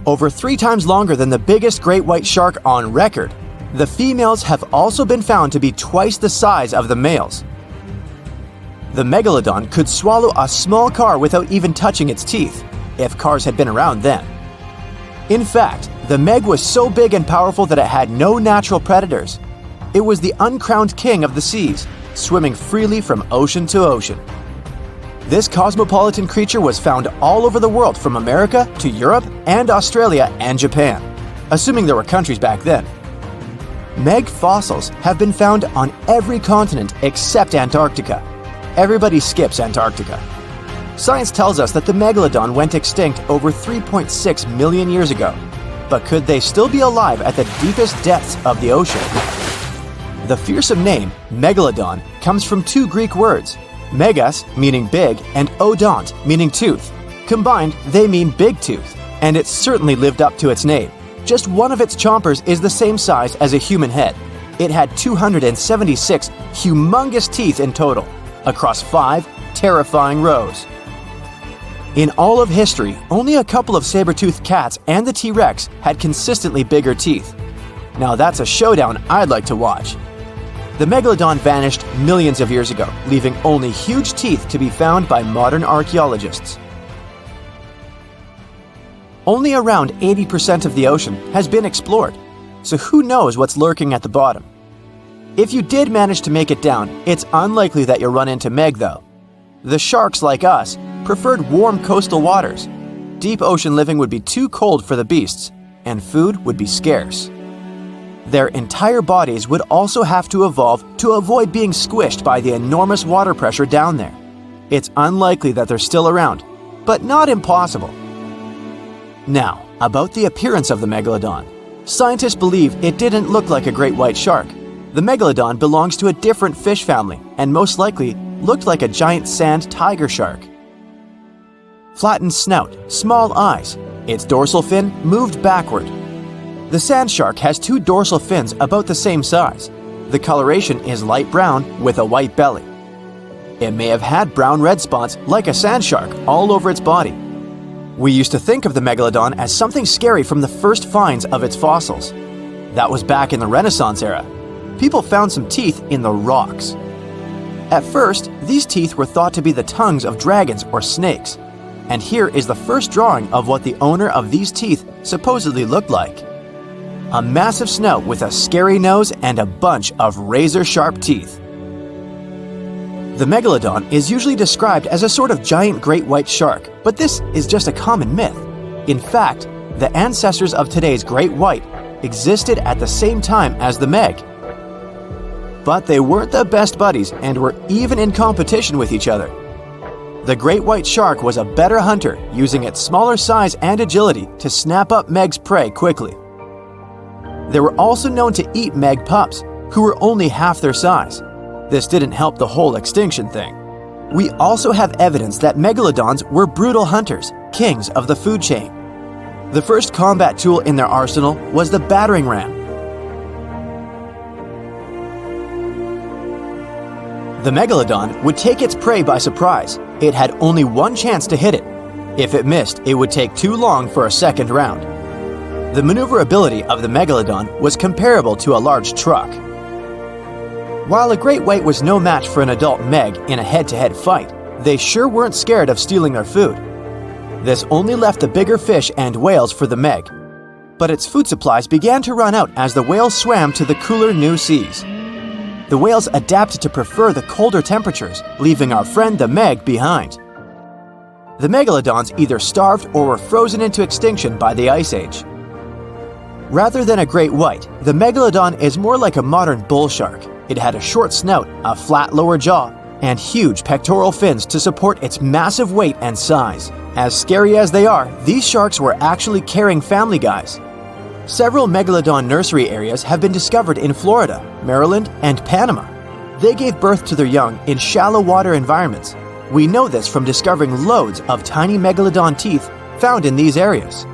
Over 3 times longer than the biggest great white shark on record, the females have also been found to be twice the size of the males. The megalodon could swallow a small car without even touching its teeth, if cars had been around then. In fact, the Meg was so big and powerful that it had no natural predators. It was the uncrowned king of the seas, swimming freely from ocean to ocean. This cosmopolitan creature was found all over the world, from America to Europe and Australia and Japan, assuming there were countries back then. Meg fossils have been found on every continent except Antarctica. Everybody skips Antarctica. Science tells us that the megalodon went extinct over 3.6 million years ago. But could they still be alive at the deepest depths of the ocean? The fearsome name, megalodon, comes from 2 Greek words, megas, meaning big, and odont, meaning tooth. Combined, they mean big tooth, and it's certainly lived up to its name. Just one of its chompers is the same size as a human head. It had 276 humongous teeth in total, across 5 terrifying rows. In all of history, only a couple of saber-toothed cats and the T-Rex had consistently bigger teeth. Now that's a showdown I'd like to watch. The megalodon vanished millions of years ago, leaving only huge teeth to be found by modern archaeologists. Only around 80% of the ocean has been explored, so who knows what's lurking at the bottom. If you did manage to make it down, it's unlikely that you'll run into Meg though. The sharks, like us, preferred warm coastal waters. Deep ocean living would be too cold for the beasts, and food would be scarce. Their entire bodies would also have to evolve to avoid being squished by the enormous water pressure down there. It's unlikely that they're still around, but not impossible. Now, about the appearance of the megalodon. scientists believe it didn't look like a great white shark. The megalodon belongs to a different fish family and most likely looked like a giant sand tiger shark. Flattened snout, small eyes. Its dorsal fin moved backward. The sand shark has two dorsal fins about the same size. The coloration is light brown with a white belly. It may have had brown-red spots like a sand shark all over its body. We used to think of the megalodon as something scary from the first finds of its fossils. That was back in the Renaissance era. People found some teeth in the rocks. At first, these teeth were thought to be the tongues of dragons or snakes. And here is the first drawing of what the owner of these teeth supposedly looked like. A massive snout with a scary nose and a bunch of razor-sharp teeth. The megalodon is usually described as a sort of giant great white shark, but this is just a common myth. In fact, the ancestors of today's great white existed at the same time as the meg. But they weren't the best buddies and were even in competition with each other. The great white shark was a better hunter, using its smaller size and agility to snap up meg's prey quickly. They were also known to eat meg pups, who were only half their size. This didn't help the whole extinction thing. We also have evidence that megalodons were brutal hunters, kings of the food chain. The first combat tool in their arsenal was the battering ram. The megalodon would take its prey by surprise. It had only one chance to hit it. If it missed, it would take too long for a second round. The maneuverability of the megalodon was comparable to a large truck. While a great white was no match for an adult meg in a head-to-head fight, they sure weren't scared of stealing their food. This only left the bigger fish and whales for the meg. But its food supplies began to run out as the whales swam to the cooler new seas. The whales adapted to prefer the colder temperatures, leaving our friend the meg behind. The megalodons either starved or were frozen into extinction by the Ice Age. Rather than a great white, the megalodon is more like a modern bull shark. It had a short snout, a flat lower jaw, and huge pectoral fins to support its massive weight and size. As scary as they are, these sharks were actually caring family guys. Several megalodon nursery areas have been discovered in Florida, Maryland, and Panama. They gave birth to their young in shallow water environments. We know this from discovering loads of tiny megalodon teeth found in these areas.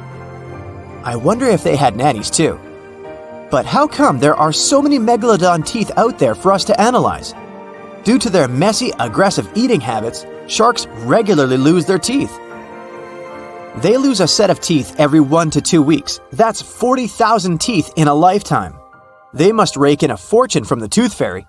I wonder if they had nannies too. But how come there are so many megalodon teeth out there for us to analyze? Due to their messy, aggressive eating habits, sharks regularly lose their teeth. They lose a set of teeth every 1 to 2 weeks. That's 40,000 teeth in a lifetime. They must rake in a fortune from the tooth fairy.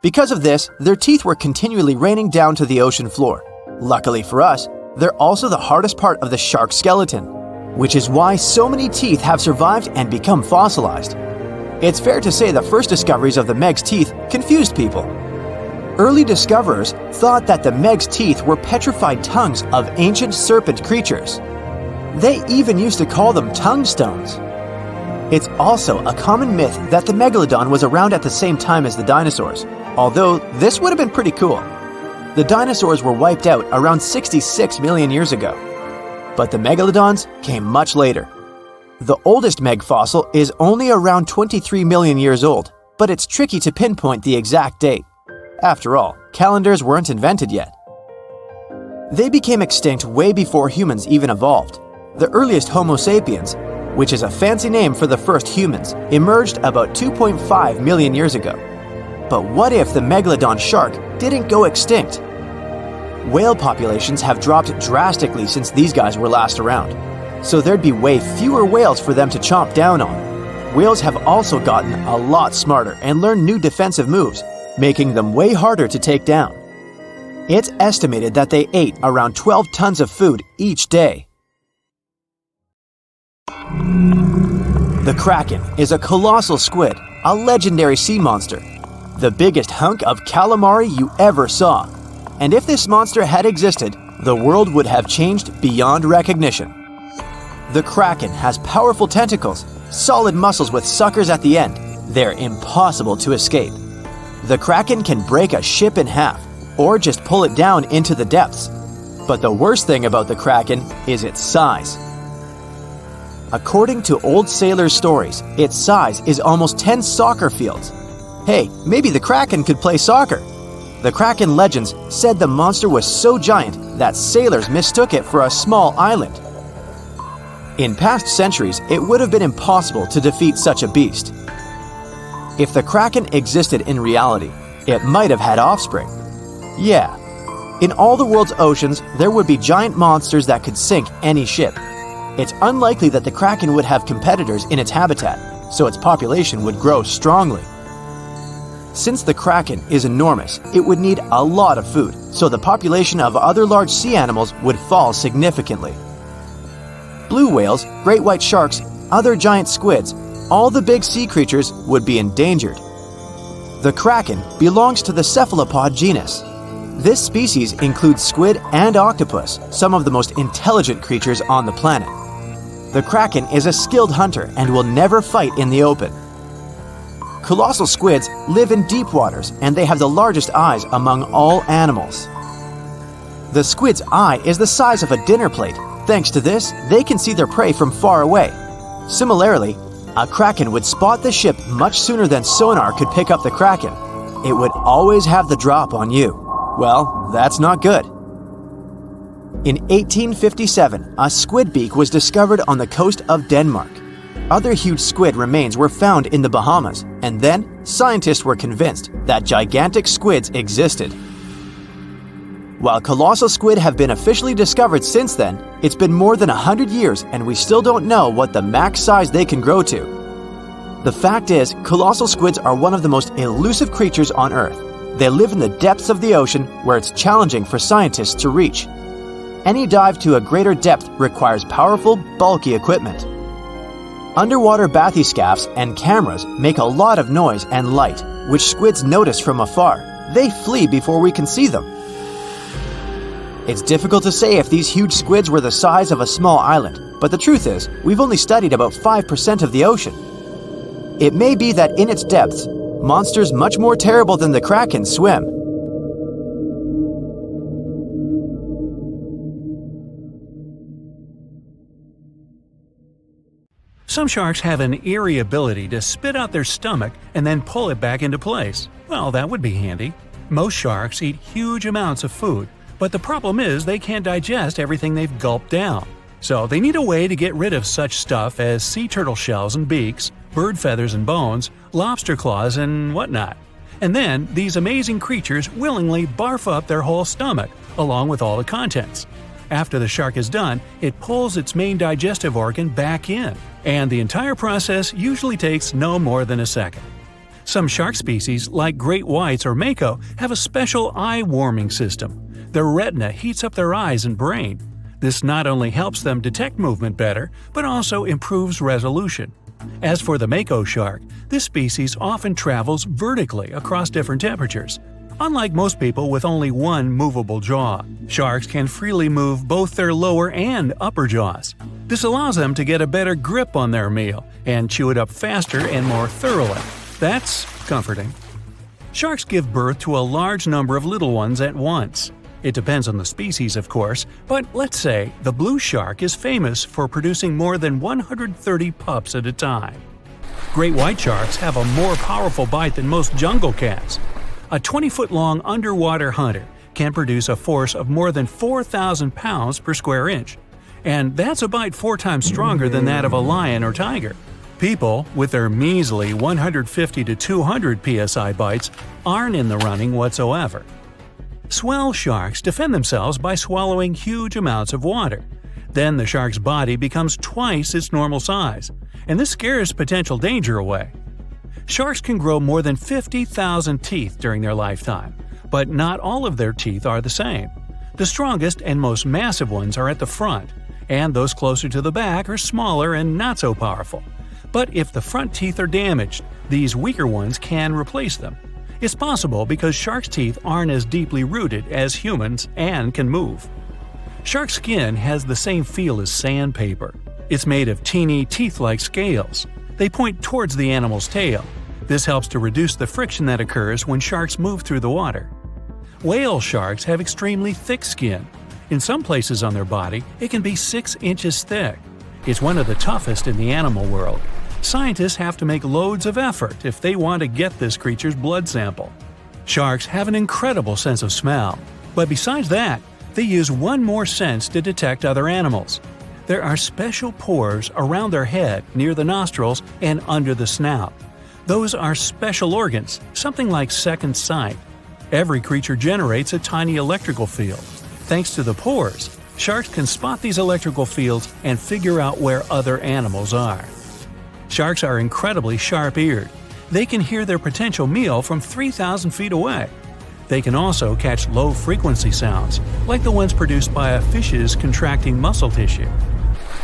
Because of this, their teeth were continually raining down to the ocean floor. Luckily for us, they're also the hardest part of the shark skeleton, which is why so many teeth have survived and become fossilized. It's fair to say the first discoveries of the meg's teeth confused people. Early discoverers thought that the meg's teeth were petrified tongues of ancient serpent creatures. They even used to call them tongue stones. It's also a common myth that the megalodon was around at the same time as the dinosaurs, although this would have been pretty cool. The dinosaurs were wiped out around 66 million years ago, but the megalodons came much later. The oldest meg fossil is only around 23 million years old, but it's tricky to pinpoint the exact date. After all, calendars weren't invented yet. They became extinct way before humans even evolved. The earliest Homo sapiens, which is a fancy name for the first humans, emerged about 2.5 million years ago. But what if the megalodon shark didn't go extinct? Whale populations have dropped drastically since these guys were last around, so there'd be way fewer whales for them to chomp down on. Whales have also gotten a lot smarter and learned new defensive moves, making them way harder to take down. It's estimated that they ate around 12 tons of food each day. The Kraken is a colossal squid, a legendary sea monster, the biggest hunk of calamari you ever saw. And if this monster had existed, the world would have changed beyond recognition. The Kraken has powerful tentacles, solid muscles with suckers at the end. They're impossible to escape. The Kraken can break a ship in half, or just pull it down into the depths. But the worst thing about the Kraken is its size. According to old sailors' stories, its size is almost 10 soccer fields. Hey, maybe the Kraken could play soccer. The Kraken legends said the monster was so giant that sailors mistook it for a small island. In past centuries, it would have been impossible to defeat such a beast. If the Kraken existed in reality, it might have had offspring. Yeah. In all the world's oceans, there would be giant monsters that could sink any ship. It's unlikely that the Kraken would have competitors in its habitat, so its population would grow strongly. Since the Kraken is enormous, it would need a lot of food, so the population of other large sea animals would fall significantly. Blue whales, great white sharks, other giant squids, all the big sea creatures would be endangered. The Kraken belongs to the cephalopod genus. This species includes squid and octopus, some of the most intelligent creatures on the planet. The Kraken is a skilled hunter and will never fight in the open. Colossal squids live in deep waters and they have the largest eyes among all animals. The squid's eye is the size of a dinner plate. Thanks to this, they can see their prey from far away. Similarly, a Kraken would spot the ship much sooner than sonar could pick up the Kraken. It would always have the drop on you. Well, that's not good. In 1857, a squid beak was discovered on the coast of Denmark. Other huge squid remains were found in the Bahamas, and then scientists were convinced that gigantic squids existed. While colossal squid have been officially discovered since then, it's been more than 100 years and we still don't know what the max size they can grow to. The fact is, colossal squids are one of the most elusive creatures on Earth. They live in the depths of the ocean where it's challenging for scientists to reach. Any dive to a greater depth requires powerful, bulky equipment. Underwater bathyscaphs and cameras make a lot of noise and light, which squids notice from afar. They flee before we can see them. It's difficult to say if these huge squids were the size of a small island, but the truth is, we've only studied about 5% of the ocean. It may be that in its depths, monsters much more terrible than the Kraken swim. Some sharks have an eerie ability to spit out their stomach and then pull it back into place. Well, that would be handy. Most sharks eat huge amounts of food, but the problem is they can't digest everything they've gulped down. So they need a way to get rid of such stuff as sea turtle shells and beaks, bird feathers and bones, lobster claws and whatnot. And then these amazing creatures willingly barf up their whole stomach, along with all the contents. After the shark is done, it pulls its main digestive organ back in, and the entire process usually takes no more than a second. Some shark species, like great whites or mako, have a special eye-warming system. Their retina heats up their eyes and brain. This not only helps them detect movement better, but also improves resolution. As for the mako shark, this species often travels vertically across different temperatures. Unlike most people with only one movable jaw, sharks can freely move both their lower and upper jaws. This allows them to get a better grip on their meal and chew it up faster and more thoroughly. That's comforting. Sharks give birth to a large number of little ones at once. It depends on the species, of course, but let's say the blue shark is famous for producing more than 130 pups at a time. Great white sharks have a more powerful bite than most jungle cats. A 20-foot-long underwater hunter can produce a force of more than 4,000 pounds per square inch. And that's a bite 4 times stronger than that of a lion or tiger. People, with their measly 150 to 200 psi bites, aren't in the running whatsoever. Swell sharks defend themselves by swallowing huge amounts of water. Then the shark's body becomes twice its normal size, and this scares potential danger away. Sharks can grow more than 50,000 teeth during their lifetime, but not all of their teeth are the same. The strongest and most massive ones are at the front, and those closer to the back are smaller and not so powerful. But if the front teeth are damaged, these weaker ones can replace them. It's possible because sharks' teeth aren't as deeply rooted as humans and can move. Shark skin has the same feel as sandpaper. It's made of teeny, teeth-like scales. They point towards the animal's tail. This helps to reduce the friction that occurs when sharks move through the water. Whale sharks have extremely thick skin. In some places on their body, it can be 6 inches thick. It's one of the toughest in the animal world. Scientists have to make loads of effort if they want to get this creature's blood sample. Sharks have an incredible sense of smell, but besides that, they use one more sense to detect other animals. There are special pores around their head, near the nostrils, and under the snout. Those are special organs, something like second sight. Every creature generates a tiny electrical field. Thanks to the pores, sharks can spot these electrical fields and figure out where other animals are. Sharks are incredibly sharp-eared. They can hear their potential meal from 3,000 feet away. They can also catch low-frequency sounds, like the ones produced by a fish's contracting muscle tissue.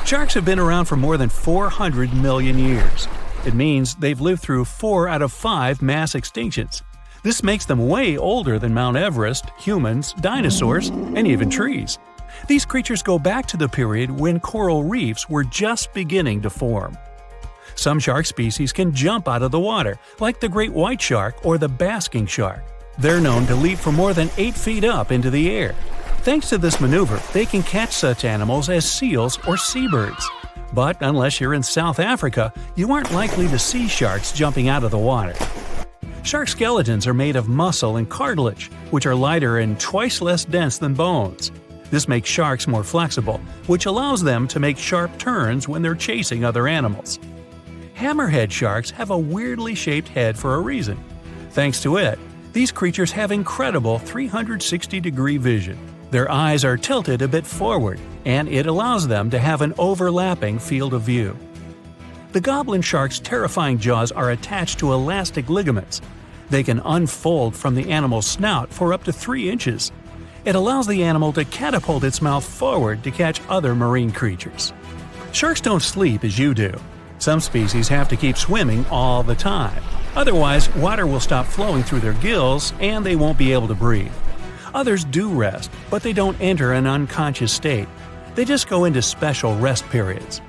Sharks have been around for more than 400 million years. It means they've lived through 4 out of 5 mass extinctions. This makes them way older than Mount Everest, humans, dinosaurs, and even trees. These creatures go back to the period when coral reefs were just beginning to form. Some shark species can jump out of the water, like the great white shark or the basking shark. They're known to leap from more than 8 feet up into the air. Thanks to this maneuver, they can catch such animals as seals or seabirds. But unless you're in South Africa, you aren't likely to see sharks jumping out of the water. Shark skeletons are made of muscle and cartilage, which are lighter and twice less dense than bones. This makes sharks more flexible, which allows them to make sharp turns when they're chasing other animals. Hammerhead sharks have a weirdly shaped head for a reason. Thanks to it, these creatures have incredible 360-degree vision. Their eyes are tilted a bit forward, and it allows them to have an overlapping field of view. The goblin shark's terrifying jaws are attached to elastic ligaments. They can unfold from the animal's snout for up to 3 inches. It allows the animal to catapult its mouth forward to catch other marine creatures. Sharks don't sleep as you do. Some species have to keep swimming all the time. Otherwise, water will stop flowing through their gills and they won't be able to breathe. Others do rest, but they don't enter an unconscious state. They just go into special rest periods.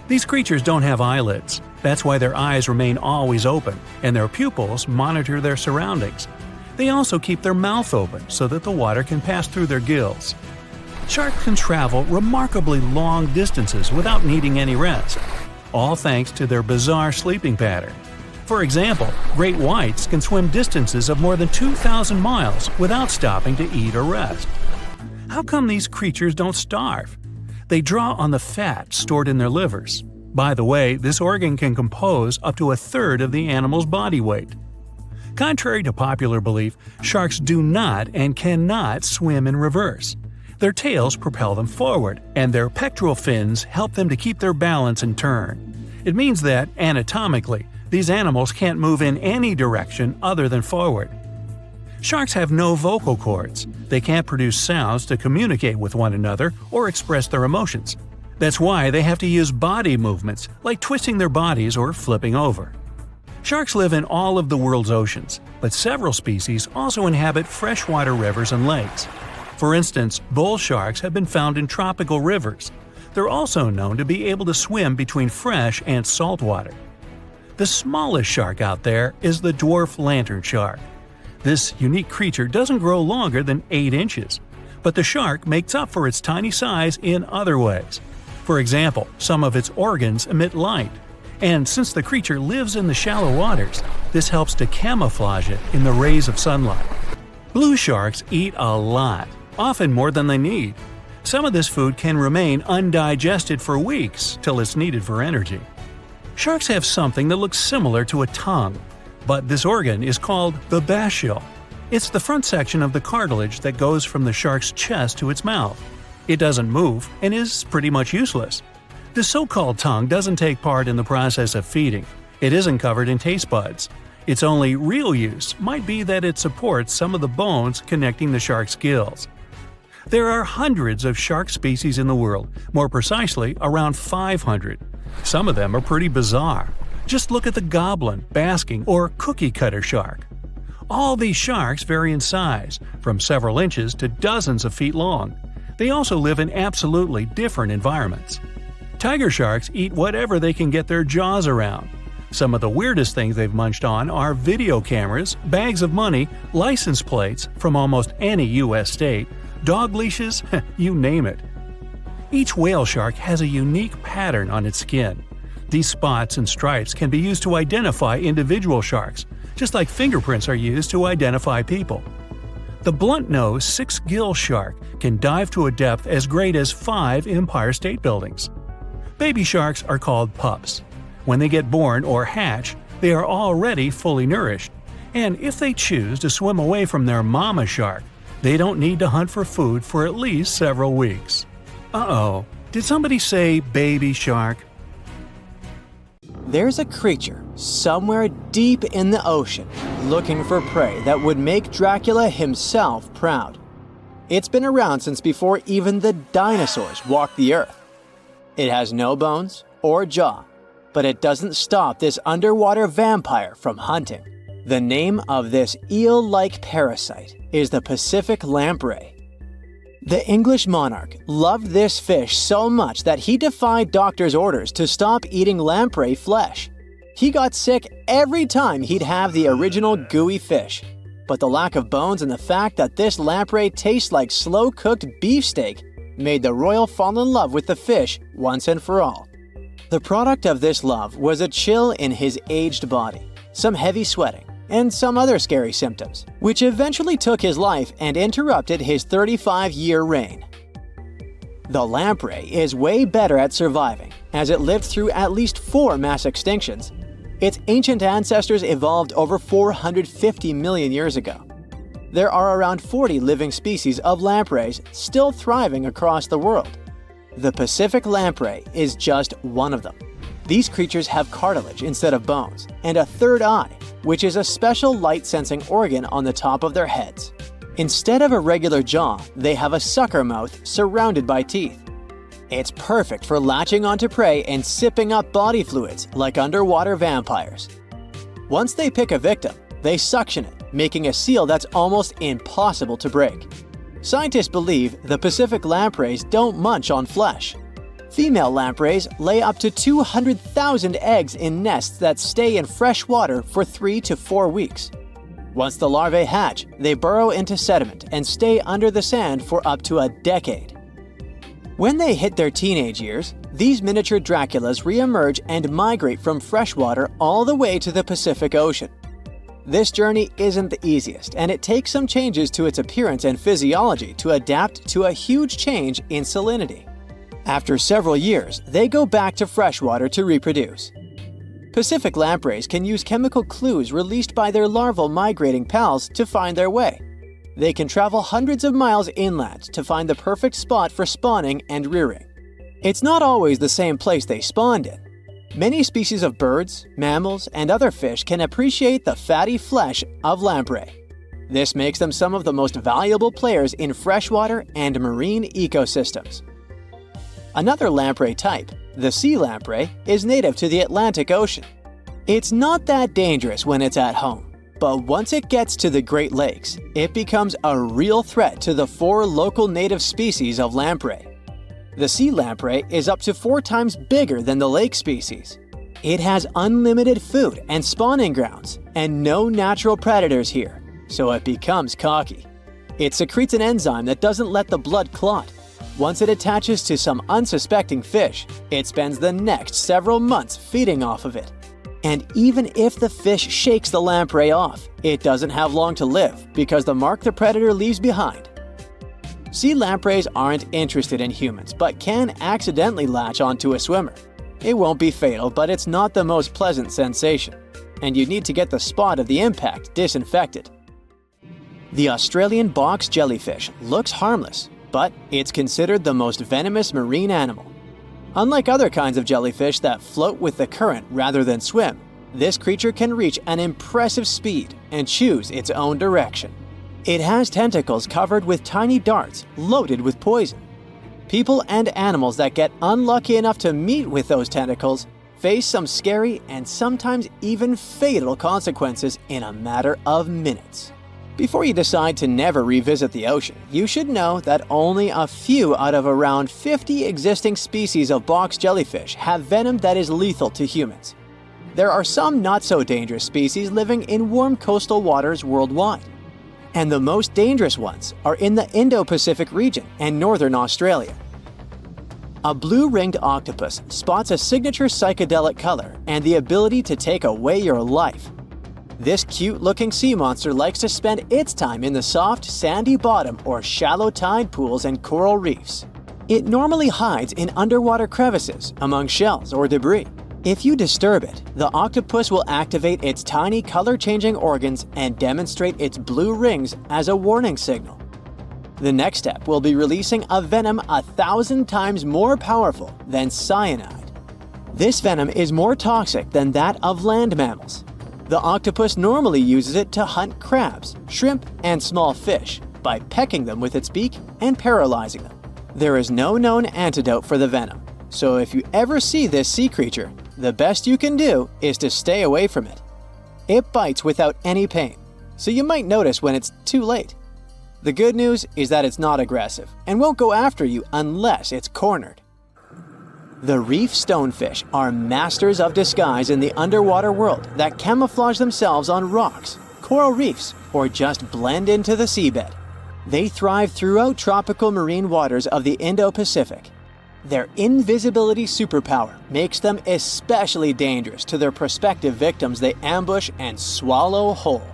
These creatures don't have eyelids. That's why their eyes remain always open, and their pupils monitor their surroundings. They also keep their mouth open so that the water can pass through their gills. Sharks can travel remarkably long distances without needing any rest, all thanks to their bizarre sleeping pattern. For example, great whites can swim distances of more than 2,000 miles without stopping to eat or rest. How come these creatures don't starve? They draw on the fat stored in their livers. By the way, this organ can compose up to a third of the animal's body weight. Contrary to popular belief, sharks do not and cannot swim in reverse. Their tails propel them forward, and their pectoral fins help them to keep their balance and turn. It means that, anatomically, these animals can't move in any direction other than forward. Sharks have no vocal cords. They can't produce sounds to communicate with one another or express their emotions. That's why they have to use body movements, like twisting their bodies or flipping over. Sharks live in all of the world's oceans, but several species also inhabit freshwater rivers and lakes. For instance, bull sharks have been found in tropical rivers. They're also known to be able to swim between fresh and salt water. The smallest shark out there is the dwarf lantern shark. This unique creature doesn't grow longer than 8 inches, but the shark makes up for its tiny size in other ways. For example, some of its organs emit light, and since the creature lives in the shallow waters, this helps to camouflage it in the rays of sunlight. Blue sharks eat a lot, often more than they need. Some of this food can remain undigested for weeks till it's needed for energy. Sharks have something that looks similar to a tongue, but this organ is called the basial. It's the front section of the cartilage that goes from the shark's chest to its mouth. It doesn't move and is pretty much useless. The so-called tongue doesn't take part in the process of feeding. It isn't covered in taste buds. Its only real use might be that it supports some of the bones connecting the shark's gills. There are hundreds of shark species in the world, more precisely around 500. Some of them are pretty bizarre. Just look at the goblin, basking, or cookie-cutter shark. All these sharks vary in size, from several inches to dozens of feet long. They also live in absolutely different environments. Tiger sharks eat whatever they can get their jaws around. Some of the weirdest things they've munched on are video cameras, bags of money, license plates from almost any U.S. state, dog leashes, you name it. Each whale shark has a unique pattern on its skin. These spots and stripes can be used to identify individual sharks, just like fingerprints are used to identify people. The blunt-nosed six-gill shark can dive to a depth as great as 5 Empire State Buildings. Baby sharks are called pups. When they get born or hatch, they are already fully nourished. And if they choose to swim away from their mama shark, they don't need to hunt for food for at least several weeks. Uh-oh, did somebody say baby shark? There's a creature somewhere deep in the ocean looking for prey that would make Dracula himself proud. It's been around since before even the dinosaurs walked the earth. It has no bones or jaw, but it doesn't stop this underwater vampire from hunting. The name of this eel-like parasite is the Pacific lamprey. The English monarch loved this fish so much that he defied doctors' orders to stop eating lamprey flesh. He got sick every time he'd have the original gooey fish. But the lack of bones and the fact that this lamprey tastes like slow-cooked beefsteak made the royal fall in love with the fish once and for all. The product of this love was a chill in his aged body, some heavy sweating, and some other scary symptoms, which eventually took his life and interrupted his 35-year reign. The lamprey is way better at surviving, as it lived through at least 4 mass extinctions. Its ancient ancestors evolved over 450 million years ago. There are around 40 living species of lampreys still thriving across the world. The Pacific lamprey is just one of them. These creatures have cartilage instead of bones, and a third eye, which is a special light-sensing organ on the top of their heads. Instead of a regular jaw, they have a sucker mouth surrounded by teeth. It's perfect for latching onto prey and sipping up body fluids like underwater vampires. Once they pick a victim, they suction it, making a seal that's almost impossible to break. Scientists believe the Pacific lampreys don't munch on flesh. Female lampreys lay up to 200,000 eggs in nests that stay in fresh water for 3 to 4 weeks. Once the larvae hatch, they burrow into sediment and stay under the sand for up to a decade. When they hit their teenage years, these miniature Draculas re-emerge and migrate from freshwater all the way to the Pacific Ocean. This journey isn't the easiest, and it takes some changes to its appearance and physiology to adapt to a huge change in salinity. After several years, they go back to freshwater to reproduce. Pacific lampreys can use chemical clues released by their larval migrating pals to find their way. They can travel hundreds of miles inland to find the perfect spot for spawning and rearing. It's not always the same place they spawned in. Many species of birds, mammals, and other fish can appreciate the fatty flesh of lamprey. This makes them some of the most valuable players in freshwater and marine ecosystems. Another lamprey type, the sea lamprey, is native to the Atlantic Ocean. It's not that dangerous when it's at home, but once it gets to the Great Lakes, it becomes a real threat to the 4 local native species of lamprey. The sea lamprey is up to 4 times bigger than the lake species. It has unlimited food and spawning grounds, and no natural predators here, so it becomes cocky. It secretes an enzyme that doesn't let the blood clot. Once it attaches to some unsuspecting fish, it spends the next several months feeding off of it. And even if the fish shakes the lamprey off, it doesn't have long to live because the mark the predator leaves behind. Sea lampreys aren't interested in humans, but can accidentally latch onto a swimmer. It won't be fatal, but it's not the most pleasant sensation, and you need to get the spot of the impact disinfected. The Australian box jellyfish looks harmless, but it's considered the most venomous marine animal. Unlike other kinds of jellyfish that float with the current rather than swim, this creature can reach an impressive speed and choose its own direction. It has tentacles covered with tiny darts loaded with poison. People and animals that get unlucky enough to meet with those tentacles face some scary and sometimes even fatal consequences in a matter of minutes. Before you decide to never revisit the ocean, you should know that only a few out of around 50 existing species of box jellyfish have venom that is lethal to humans. There are some not-so-dangerous species living in warm coastal waters worldwide. And the most dangerous ones are in the Indo-Pacific region and northern Australia. A blue-ringed octopus spots a signature psychedelic color and the ability to take away your life. This cute-looking sea monster likes to spend its time in the soft, sandy bottom or shallow tide pools and coral reefs. It normally hides in underwater crevices, among shells or debris. If you disturb it, the octopus will activate its tiny color-changing organs and demonstrate its blue rings as a warning signal. The next step will be releasing a venom 1,000 times more powerful than cyanide. This venom is more toxic than that of land mammals. The octopus normally uses it to hunt crabs, shrimp, and small fish by pecking them with its beak and paralyzing them. There is no known antidote for the venom, so if you ever see this sea creature, the best you can do is to stay away from it. It bites without any pain, so you might notice when it's too late. The good news is that it's not aggressive and won't go after you unless it's cornered. The reef stonefish are masters of disguise in the underwater world that camouflage themselves on rocks, coral reefs, or just blend into the seabed. They thrive throughout tropical marine waters of the Indo-Pacific. Their invisibility superpower makes them especially dangerous to their prospective victims they ambush and swallow whole.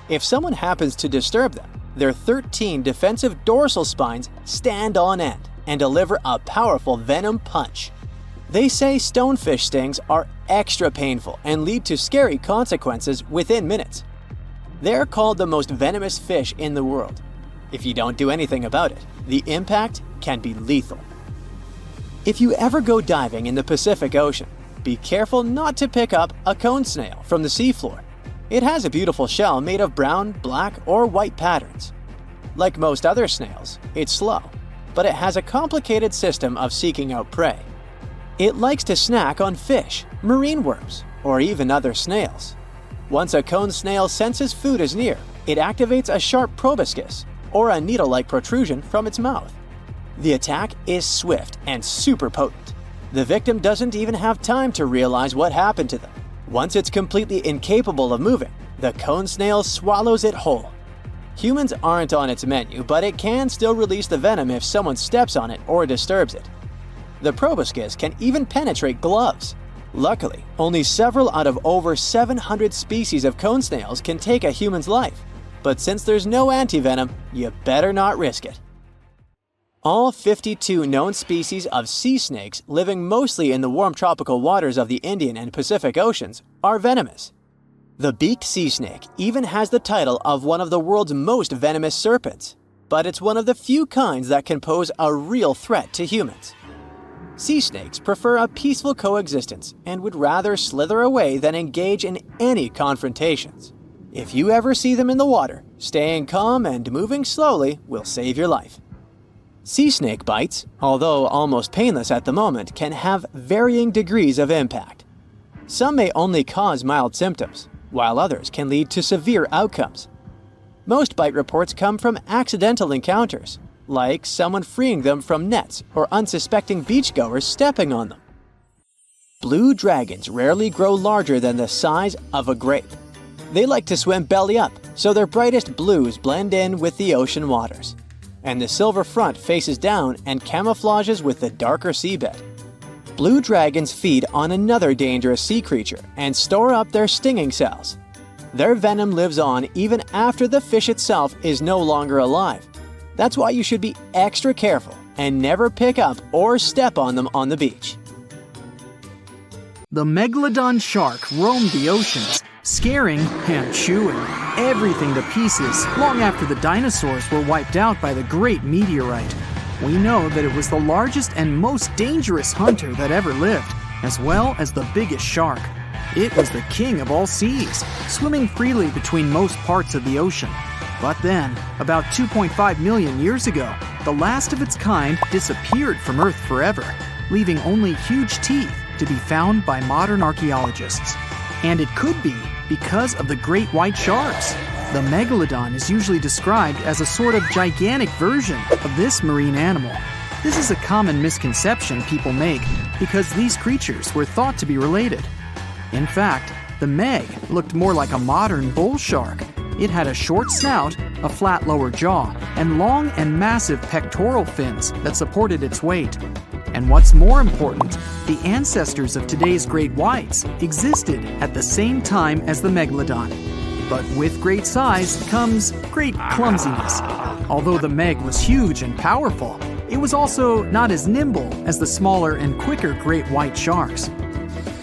If someone happens to disturb them, their 13 defensive dorsal spines stand on end and deliver a powerful venom punch. They say stonefish stings are extra painful and lead to scary consequences within minutes. They're called the most venomous fish in the world. If you don't do anything about it, the impact can be lethal. If you ever go diving in the Pacific Ocean, be careful not to pick up a cone snail from the seafloor. It has a beautiful shell made of brown, black, or white patterns. Like most other snails, it's slow, but it has a complicated system of seeking out prey. It likes to snack on fish, marine worms, or even other snails. Once a cone snail senses food is near, it activates a sharp proboscis, or a needle-like protrusion from its mouth. The attack is swift and super potent. The victim doesn't even have time to realize what happened to them. Once it's completely incapable of moving, the cone snail swallows it whole. Humans aren't on its menu, but it can still release the venom if someone steps on it or disturbs it. The proboscis can even penetrate gloves. Luckily, only several out of over 700 species of cone snails can take a human's life. But since there's no antivenom, you better not risk it. All 52 known species of sea snakes living mostly in the warm tropical waters of the Indian and Pacific Oceans are venomous. The beaked sea snake even has the title of one of the world's most venomous serpents, but it's one of the few kinds that can pose a real threat to humans. Sea snakes prefer a peaceful coexistence and would rather slither away than engage in any confrontations. If you ever see them in the water, staying calm and moving slowly will save your life. Sea snake bites, although almost painless at the moment, can have varying degrees of impact. Some may only cause mild symptoms, while others can lead to severe outcomes. Most bite reports come from accidental encounters, like someone freeing them from nets or unsuspecting beachgoers stepping on them. Blue dragons rarely grow larger than the size of a grape. They like to swim belly up, so their brightest blues blend in with the ocean waters. And the silver front faces down and camouflages with the darker seabed. Blue dragons feed on another dangerous sea creature and store up their stinging cells. Their venom lives on even after the fish itself is no longer alive. That's why you should be extra careful and never pick up or step on them on the beach. The megalodon shark roamed the oceans, scaring and chewing everything to pieces long after the dinosaurs were wiped out by the great meteorite. We know that it was the largest and most dangerous hunter that ever lived, as well as the biggest shark. It was the king of all seas, swimming freely between most parts of the ocean. But then, about 2.5 million years ago, the last of its kind disappeared from Earth forever, leaving only huge teeth to be found by modern archaeologists. And it could be because of the great white sharks. The megalodon is usually described as a sort of gigantic version of this marine animal. This is a common misconception people make because these creatures were thought to be related. In fact, the meg looked more like a modern bull shark. It had a short snout, a flat lower jaw, and long and massive pectoral fins that supported its weight. And what's more important, the ancestors of today's great whites existed at the same time as the megalodon. But with great size comes great clumsiness. Although the meg was huge and powerful, it was also not as nimble as the smaller and quicker great white sharks.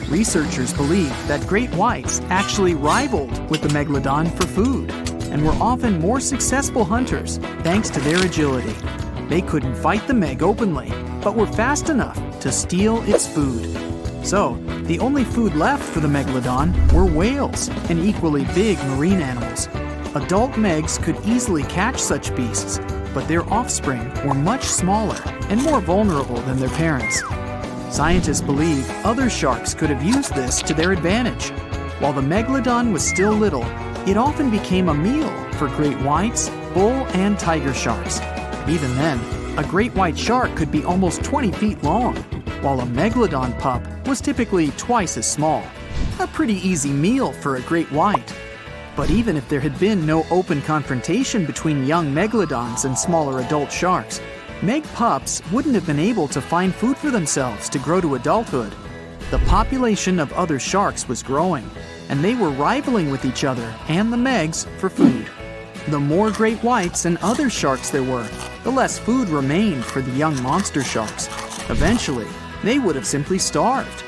Researchers believe that great whites actually rivaled with the megalodon for food and were often more successful hunters thanks to their agility. They couldn't fight the meg openly, but were fast enough to steal its food. So, the only food left for the megalodon were whales and equally big marine animals. Adult megs could easily catch such beasts, but their offspring were much smaller and more vulnerable than their parents. Scientists believe other sharks could have used this to their advantage. While the megalodon was still little, it often became a meal for great whites, bull, and tiger sharks. Even then, a great white shark could be almost 20 feet long, while a megalodon pup was typically twice as small. A pretty easy meal for a great white. But even if there had been no open confrontation between young megalodons and smaller adult sharks, meg pups wouldn't have been able to find food for themselves to grow to adulthood. The population of other sharks was growing, and they were rivaling with each other and the megs for food. The more great whites and other sharks there were, the less food remained for the young monster sharks. Eventually, they would have simply starved.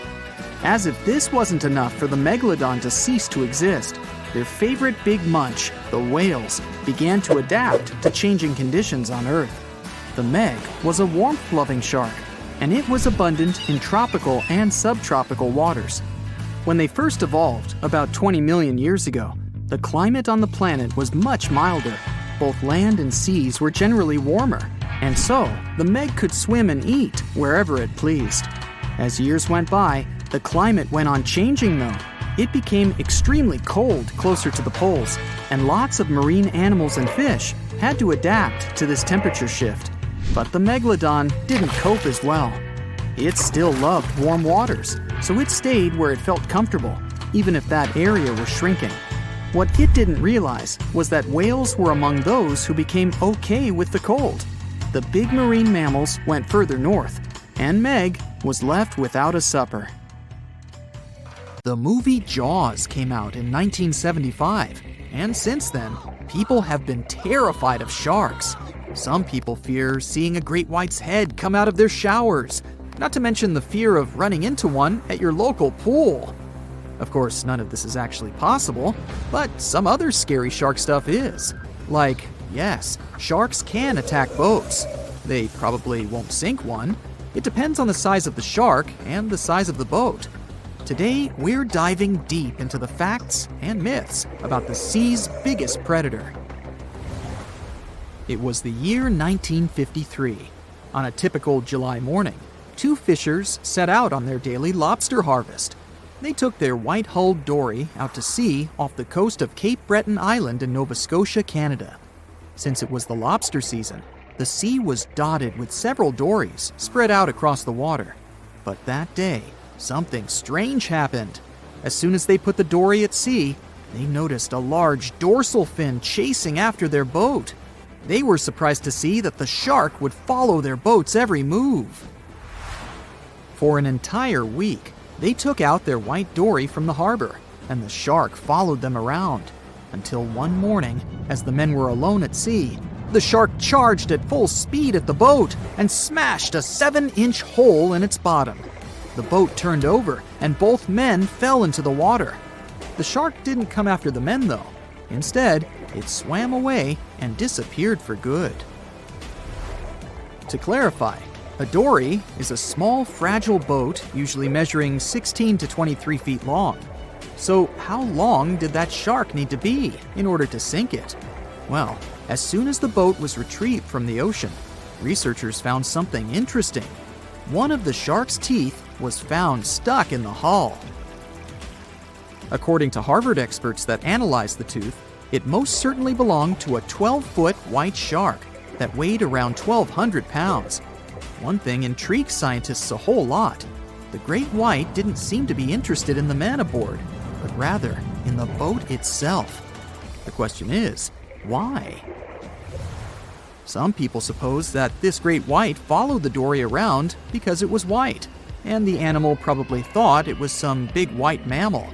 As if this wasn't enough for the megalodon to cease to exist, their favorite big munch, the whales, began to adapt to changing conditions on Earth. The meg was a warmth-loving shark, and it was abundant in tropical and subtropical waters. When they first evolved, about 20 million years ago, the climate on the planet was much milder. Both land and seas were generally warmer, and so the meg could swim and eat wherever it pleased. As years went by, the climate went on changing though. It became extremely cold closer to the poles, and lots of marine animals and fish had to adapt to this temperature shift. But the megalodon didn't cope as well. It still loved warm waters, so it stayed where it felt comfortable, even if that area was shrinking. What it didn't realize was that whales were among those who became okay with the cold. The big marine mammals went further north, and Meg was left without a supper. The movie Jaws came out in 1975, and since then, people have been terrified of sharks. Some people fear seeing a great white's head come out of their showers, not to mention the fear of running into one at your local pool. Of course, none of this is actually possible, but some other scary shark stuff is. Like, yes, sharks can attack boats. They probably won't sink one. It depends on the size of the shark and the size of the boat. Today, we're diving deep into the facts and myths about the sea's biggest predator. It was the year 1953. On a typical July morning, two fishers set out on their daily lobster harvest. They took their white-hulled dory out to sea off the coast of Cape Breton Island in Nova Scotia, Canada. Since it was the lobster season, the sea was dotted with several dories spread out across the water. But that day, something strange happened. As soon as they put the dory at sea, they noticed a large dorsal fin chasing after their boat. They were surprised to see that the shark would follow their boat's every move. For an entire week, they took out their white dory from the harbor, and the shark followed them around. Until one morning, as the men were alone at sea, the shark charged at full speed at the boat and smashed a 7-inch hole in its bottom. The boat turned over, and both men fell into the water. The shark didn't come after the men, though. Instead, it swam away and disappeared for good. To clarify, a dory is a small, fragile boat usually measuring 16 to 23 feet long. So how long did that shark need to be in order to sink it? Well, as soon as the boat was retrieved from the ocean, researchers found something interesting. One of the shark's teeth was found stuck in the hull. According to Harvard experts that analyzed the tooth, it most certainly belonged to a 12-foot white shark that weighed around 1,200 pounds. One thing intrigued scientists a whole lot. The great white didn't seem to be interested in the man aboard, but rather in the boat itself. The question is, why? Some people suppose that this great white followed the dory around because it was white, and the animal probably thought it was some big white mammal.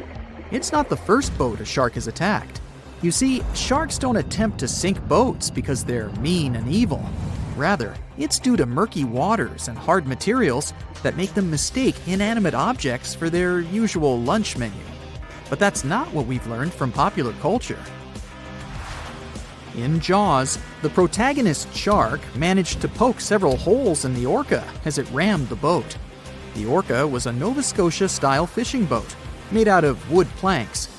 It's not the first boat a shark has attacked. You see, sharks don't attempt to sink boats because they're mean and evil. Rather, it's due to murky waters and hard materials that make them mistake inanimate objects for their usual lunch menu. But that's not what we've learned from popular culture. In Jaws, the protagonist shark managed to poke several holes in the orca as it rammed the boat. The orca was a Nova Scotia-style fishing boat made out of wood planks.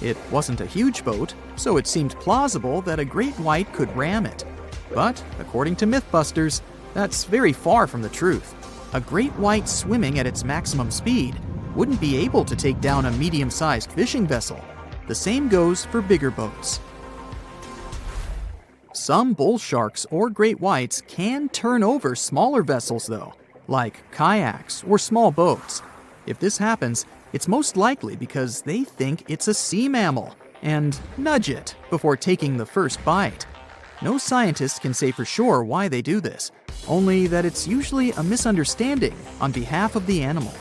It wasn't a huge boat, so it seemed plausible that a great white could ram it. But, according to Mythbusters, that's very far from the truth. A great white swimming at its maximum speed wouldn't be able to take down a medium-sized fishing vessel. The same goes for bigger boats. Some bull sharks or great whites can turn over smaller vessels though, like kayaks or small boats. If this happens, it's most likely because they think it's a sea mammal and nudge it before taking the first bite. No scientist can say for sure why they do this, only that it's usually a misunderstanding on behalf of the animal.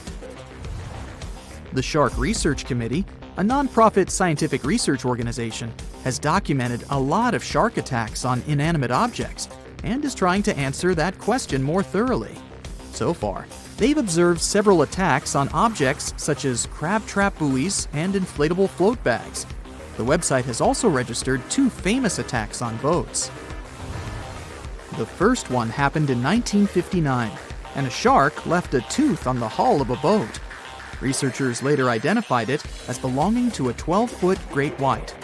The Shark Research Committee, a nonprofit scientific research organization, has documented a lot of shark attacks on inanimate objects and is trying to answer that question more thoroughly. So far, they've observed several attacks on objects such as crab trap buoys and inflatable float bags. The website has also registered 2 famous attacks on boats. The first one happened in 1959, and a shark left a tooth on the hull of a boat. Researchers later identified it as belonging to a 12-foot great white.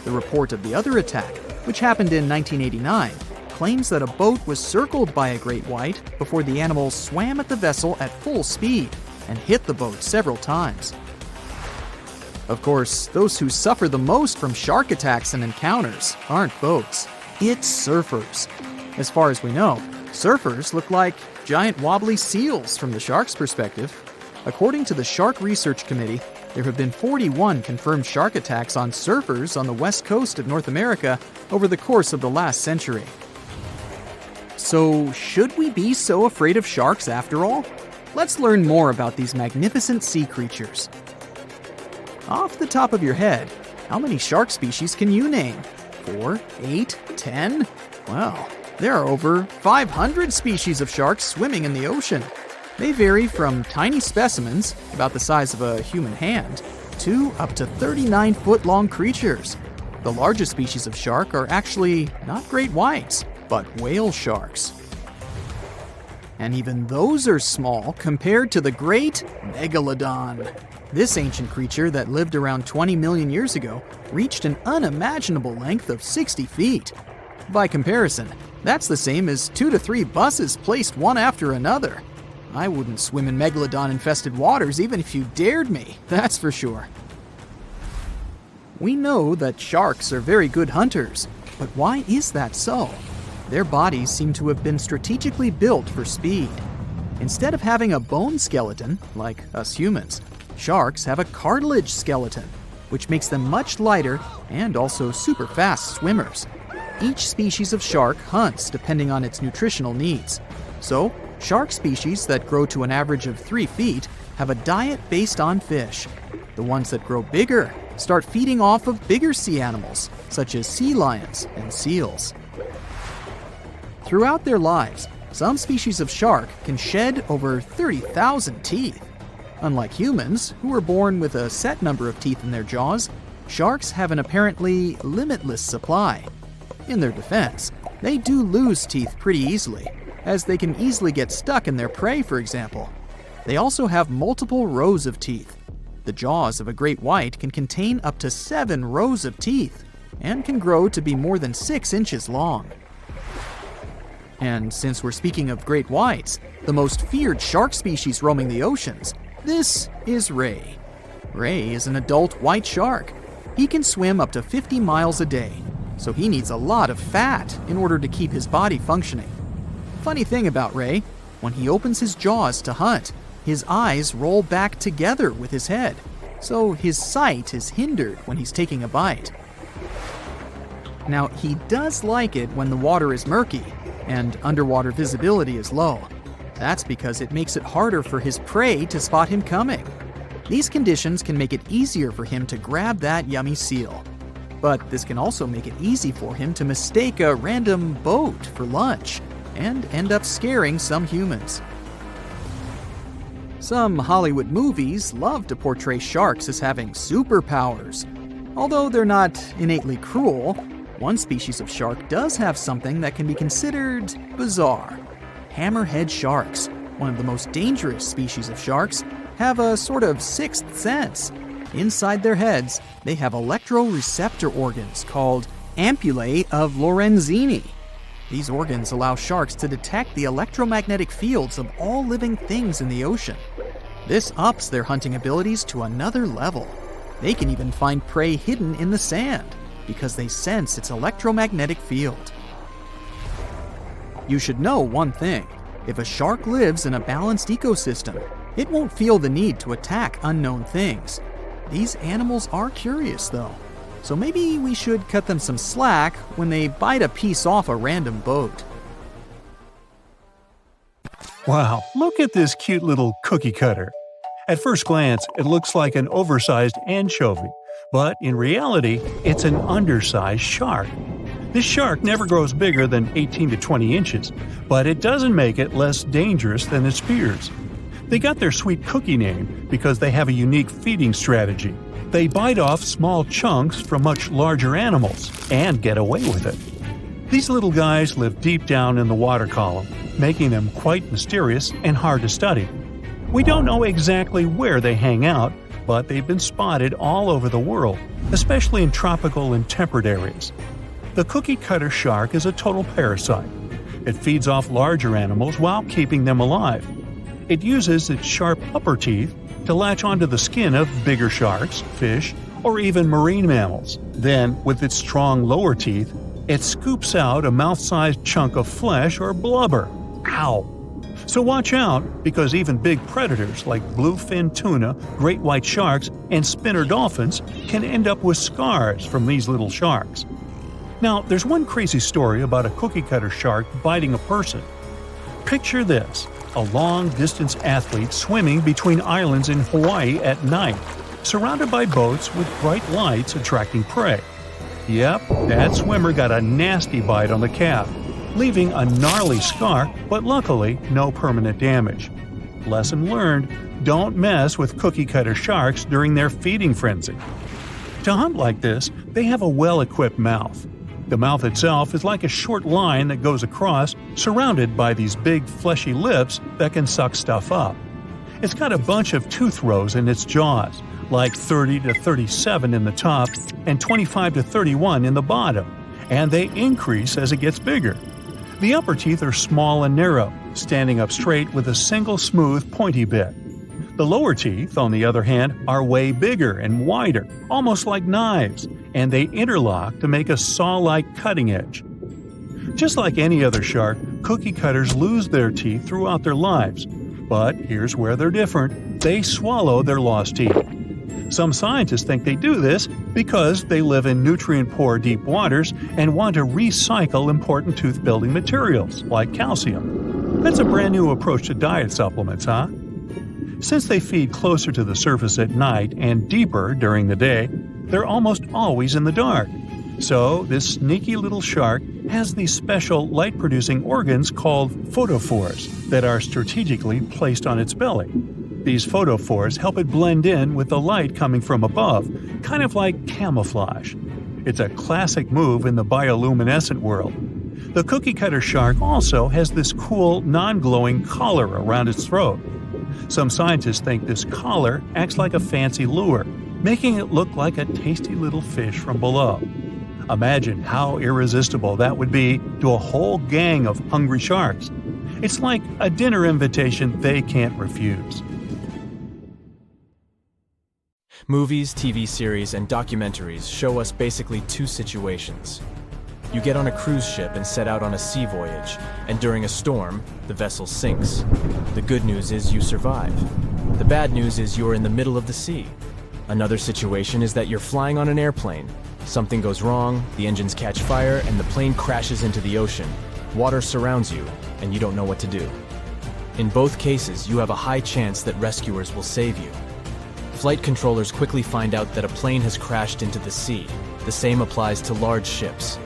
The report of the other attack, which happened in 1989, claims that a boat was circled by a great white before the animal swam at the vessel at full speed and hit the boat several times. Of course, those who suffer the most from shark attacks and encounters aren't boats, it's surfers. As far as we know, surfers look like giant wobbly seals from the shark's perspective. According to the Shark Research Committee, there have been 41 confirmed shark attacks on surfers on the west coast of North America over the course of the last century. So, should we be so afraid of sharks after all? Let's learn more about these magnificent sea creatures. Off the top of your head, how many shark species can you name? 4, 8, 10? Well, there are over 500 species of sharks swimming in the ocean. They vary from tiny specimens, about the size of a human hand, to up to 39-foot-long creatures. The largest species of shark are actually not great whites, but whale sharks. And even those are small compared to the great megalodon. This ancient creature that lived around 20 million years ago reached an unimaginable length of 60 feet. By comparison, that's the same as 2 to 3 buses placed one after another. I wouldn't swim in megalodon-infested waters even if you dared me, that's for sure. We know that sharks are very good hunters, but why is that so? Their bodies seem to have been strategically built for speed. Instead of having a bone skeleton, like us humans, sharks have a cartilage skeleton, which makes them much lighter and also super fast swimmers. Each species of shark hunts depending on its nutritional needs. So, shark species that grow to an average of 3 feet have a diet based on fish. The ones that grow bigger start feeding off of bigger sea animals, such as sea lions and seals. Throughout their lives, some species of shark can shed over 30,000 teeth. Unlike humans, who are born with a set number of teeth in their jaws, sharks have an apparently limitless supply. In their defense, they do lose teeth pretty easily, as they can easily get stuck in their prey, for example. They also have multiple rows of teeth. The jaws of a great white can contain up to 7 rows of teeth, and can grow to be more than 6 inches long. And since we're speaking of great whites, the most feared shark species roaming the oceans, this is ray. Ray is an adult white shark. He can swim up to 50 miles a day, so he needs a lot of fat in order to keep his body functioning. Funny thing about Ray, when he opens his jaws to hunt, his eyes roll back together with his head, so his sight is hindered when he's taking a bite. Now, he does like it when the water is murky, and underwater visibility is low. That's because it makes it harder for his prey to spot him coming. These conditions can make it easier for him to grab that yummy seal. But this can also make it easy for him to mistake a random boat for lunch and end up scaring some humans. Some Hollywood movies love to portray sharks as having superpowers. Although they're not innately cruel, one species of shark does have something that can be considered bizarre. Hammerhead sharks, one of the most dangerous species of sharks, have a sort of sixth sense. Inside their heads, they have electroreceptor organs called ampullae of Lorenzini. These organs allow sharks to detect the electromagnetic fields of all living things in the ocean. This ups their hunting abilities to another level. They can even find prey hidden in the sand because they sense its electromagnetic field. You should know one thing. If a shark lives in a balanced ecosystem, it won't feel the need to attack unknown things. These animals are curious, though, so maybe we should cut them some slack when they bite a piece off a random boat. Wow, look at this cute little cookie cutter. At first glance, it looks like an oversized anchovy, but in reality, it's an undersized shark. This shark never grows bigger than 18 to 20 inches, but it doesn't make it less dangerous than its peers. They got their sweet cookie name because they have a unique feeding strategy. They bite off small chunks from much larger animals and get away with it. These little guys live deep down in the water column, making them quite mysterious and hard to study. We don't know exactly where they hang out, but they've been spotted all over the world, especially in tropical and temperate areas. The cookie cutter shark is a total parasite. It feeds off larger animals while keeping them alive. It uses its sharp upper teeth to latch onto the skin of bigger sharks, fish, or even marine mammals. Then, with its strong lower teeth, it scoops out a mouth-sized chunk of flesh or blubber. Ow! So watch out, because even big predators like bluefin tuna, great white sharks, and spinner dolphins can end up with scars from these little sharks. Now, there's one crazy story about a cookie cutter shark biting a person. Picture this. A long-distance athlete swimming between islands in Hawaii at night, surrounded by boats with bright lights attracting prey. Yep, that swimmer got a nasty bite on the calf, leaving a gnarly scar, but luckily no permanent damage. Lesson learned, don't mess with cookie cutter sharks during their feeding frenzy. To hunt like this, they have a well-equipped mouth. The mouth itself is like a short line that goes across, surrounded by these big fleshy lips that can suck stuff up. It's got a bunch of tooth rows in its jaws, like 30 to 37 in the top and 25 to 31 in the bottom, and they increase as it gets bigger. The upper teeth are small and narrow, standing up straight with a single smooth, pointy bit. The lower teeth, on the other hand, are way bigger and wider, almost like knives, and they interlock to make a saw-like cutting edge. Just like any other shark, cookie cutters lose their teeth throughout their lives. But here's where they're different. They swallow their lost teeth. Some scientists think they do this because they live in nutrient-poor deep waters and want to recycle important tooth-building materials, like calcium. That's a brand new approach to diet supplements, huh? Since they feed closer to the surface at night and deeper during the day, they're almost always in the dark. So, this sneaky little shark has these special light-producing organs called photophores that are strategically placed on its belly. These photophores help it blend in with the light coming from above, kind of like camouflage. It's a classic move in the bioluminescent world. The cookie cutter shark also has this cool, non-glowing collar around its throat. Some scientists think this collar acts like a fancy lure, making it look like a tasty little fish from below. Imagine how irresistible that would be to a whole gang of hungry sharks. It's like a dinner invitation they can't refuse. Movies, TV series, and documentaries show us basically two situations. You get on a cruise ship and set out on a sea voyage, and during a storm, the vessel sinks. The good news is you survive. The bad news is you're in the middle of the sea. Another situation is that you're flying on an airplane. Something goes wrong, the engines catch fire, and the plane crashes into the ocean. Water surrounds you, and you don't know what to do. In both cases, you have a high chance that rescuers will save you. Flight controllers quickly find out that a plane has crashed into the sea. The same applies to large ships.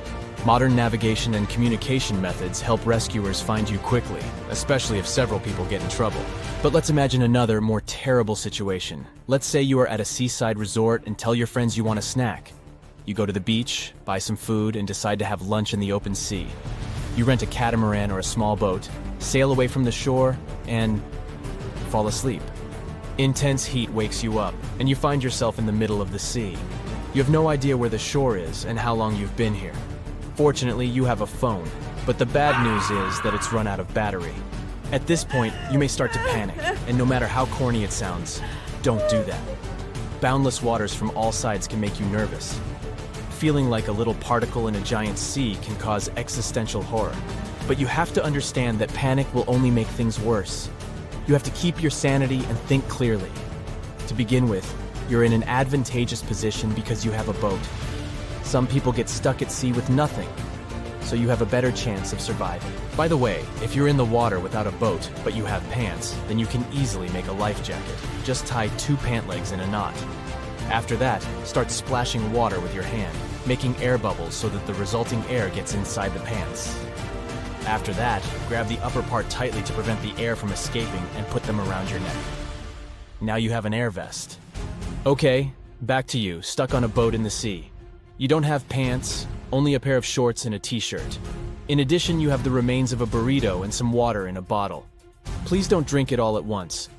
Modern navigation and communication methods help rescuers find you quickly, especially if several people get in trouble. But let's imagine another, more terrible situation. Let's say you are at a seaside resort and tell your friends you want a snack. You go to the beach, buy some food, and decide to have lunch in the open sea. You rent a catamaran or a small boat, sail away from the shore, and fall asleep. Intense heat wakes you up, and you find yourself in the middle of the sea. You have no idea where the shore is and how long you've been here. Fortunately, you have a phone, but the bad news is that it's run out of battery. At this point, you may start to panic, and no matter how corny it sounds, don't do that. Boundless waters from all sides can make you nervous. Feeling like a little particle in a giant sea can cause existential horror. But you have to understand that panic will only make things worse. You have to keep your sanity and think clearly. To begin with, you're in an advantageous position because you have a boat. Some people get stuck at sea with nothing, so you have a better chance of surviving. By the way, if you're in the water without a boat, but you have pants, then you can easily make a life jacket. Just tie 2 pant legs in a knot. After that, start splashing water with your hand, making air bubbles so that the resulting air gets inside the pants. After that, grab the upper part tightly to prevent the air from escaping and put them around your neck. Now you have an air vest. Okay, back to you, stuck on a boat in the sea. You don't have pants, only a pair of shorts and a t-shirt. In addition, you have the remains of a burrito and some water in a bottle. Please don't drink it all at once.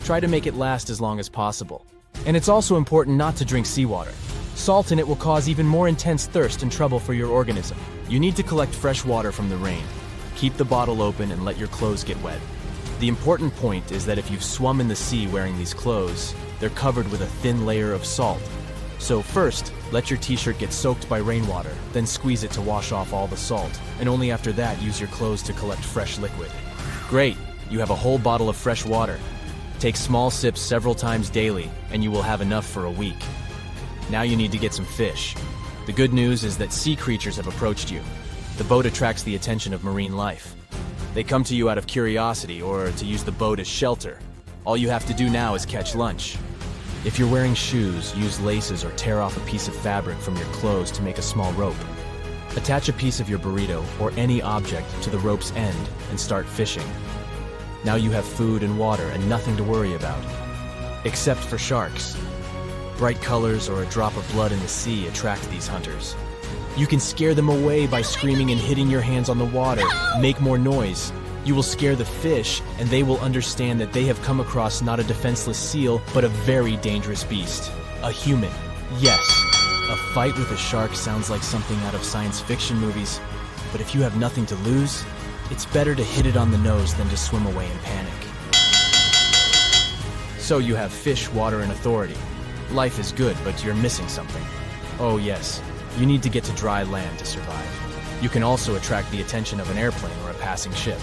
Try to make it last as long as possible. And it's also important not to drink seawater. Salt in it will cause even more intense thirst and trouble for your organism. You need to collect fresh water from the rain. Keep the bottle open and let your clothes get wet. The important point is that if you've swum in the sea wearing these clothes, they're covered with a thin layer of salt. So first, let your t-shirt get soaked by rainwater, then squeeze it to wash off all the salt, and only after that use your clothes to collect fresh liquid. Great, you have a whole bottle of fresh water. Take small sips several times daily, and you will have enough for a week. Now you need to get some fish. The good news is that sea creatures have approached you. The boat attracts the attention of marine life. They come to you out of curiosity or to use the boat as shelter. All you have to do now is catch lunch. If you're wearing shoes, use laces or tear off a piece of fabric from your clothes to make a small rope. Attach a piece of your burrito or any object to the rope's end and start fishing. Now you have food and water and nothing to worry about. Except for sharks. Bright colors or a drop of blood in the sea attract these hunters. You can scare them away by screaming and hitting your hands on the water. Make more noise. You will scare the fish, and they will understand that they have come across not a defenseless seal, but a very dangerous beast. A human. Yes, a fight with a shark sounds like something out of science fiction movies, but if you have nothing to lose, it's better to hit it on the nose than to swim away in panic. So you have fish, water, and authority. Life is good, but you're missing something. Oh yes, you need to get to dry land to survive. You can also attract the attention of an airplane or a passing ship.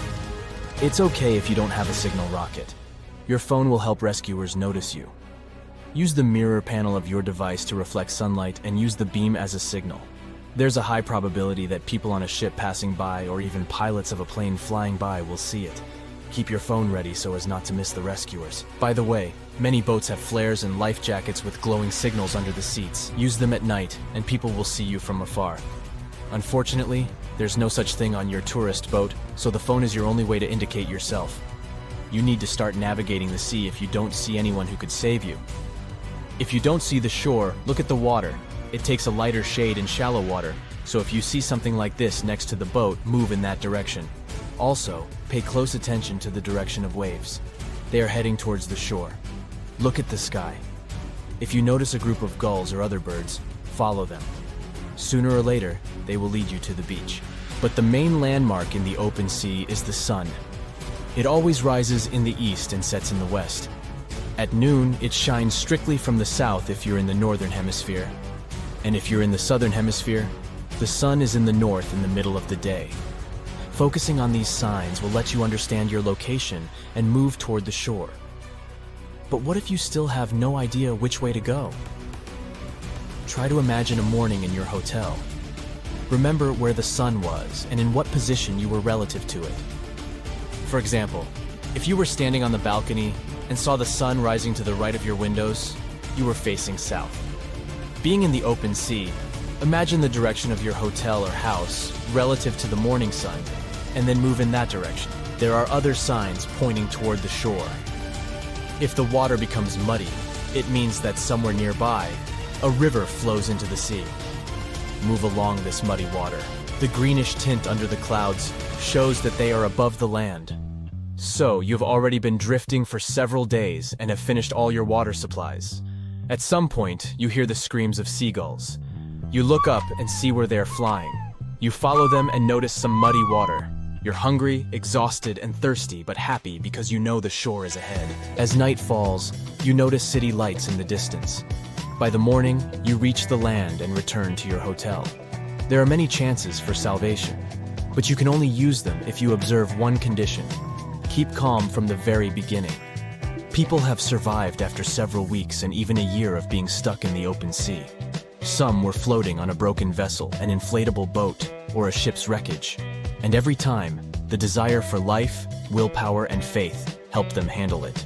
It's okay if you don't have a signal rocket. Your phone will help rescuers notice you. Use the mirror panel of your device to reflect sunlight and use the beam as a signal. There's a high probability that people on a ship passing by or even pilots of a plane flying by will see it. Keep your phone ready so as not to miss the rescuers. By the way, many boats have flares and life jackets with glowing signals under the seats. Use them at night and people will see you from afar. Unfortunately, there's no such thing on your tourist boat, so the phone is your only way to indicate yourself. You need to start navigating the sea if you don't see anyone who could save you. If you don't see the shore, look at the water. It takes a lighter shade in shallow water, so if you see something like this next to the boat, move in that direction. Also, pay close attention to the direction of waves. They are heading towards the shore. Look at the sky. If you notice a group of gulls or other birds, follow them. Sooner or later, they will lead you to the beach. But the main landmark in the open sea is the sun. It always rises in the east and sets in the west. At noon, it shines strictly from the south if you're in the northern hemisphere. And if you're in the southern hemisphere, the sun is in the north in the middle of the day. Focusing on these signs will let you understand your location and move toward the shore. But what if you still have no idea which way to go? Try to imagine a morning in your hotel. Remember where the sun was and in what position you were relative to it. For example, if you were standing on the balcony and saw the sun rising to the right of your windows, you were facing south. Being in the open sea, imagine the direction of your hotel or house relative to the morning sun, and then move in that direction. There are other signs pointing toward the shore. If the water becomes muddy, it means that somewhere nearby, a river flows into the sea. Move along this muddy water. The greenish tint under the clouds shows that they are above the land. So, you've already been drifting for several days and have finished all your water supplies. At some point, you hear the screams of seagulls. You look up and see where they are flying. You follow them and notice some muddy water. You're hungry, exhausted, and thirsty, but happy because you know the shore is ahead. As night falls, you notice city lights in the distance. By the morning, you reach the land and return to your hotel. There are many chances for salvation, but you can only use them if you observe one condition. Keep calm from the very beginning. People have survived after several weeks and even a year of being stuck in the open sea. Some were floating on a broken vessel, an inflatable boat, or a ship's wreckage. And every time, the desire for life, willpower, and faith helped them handle it.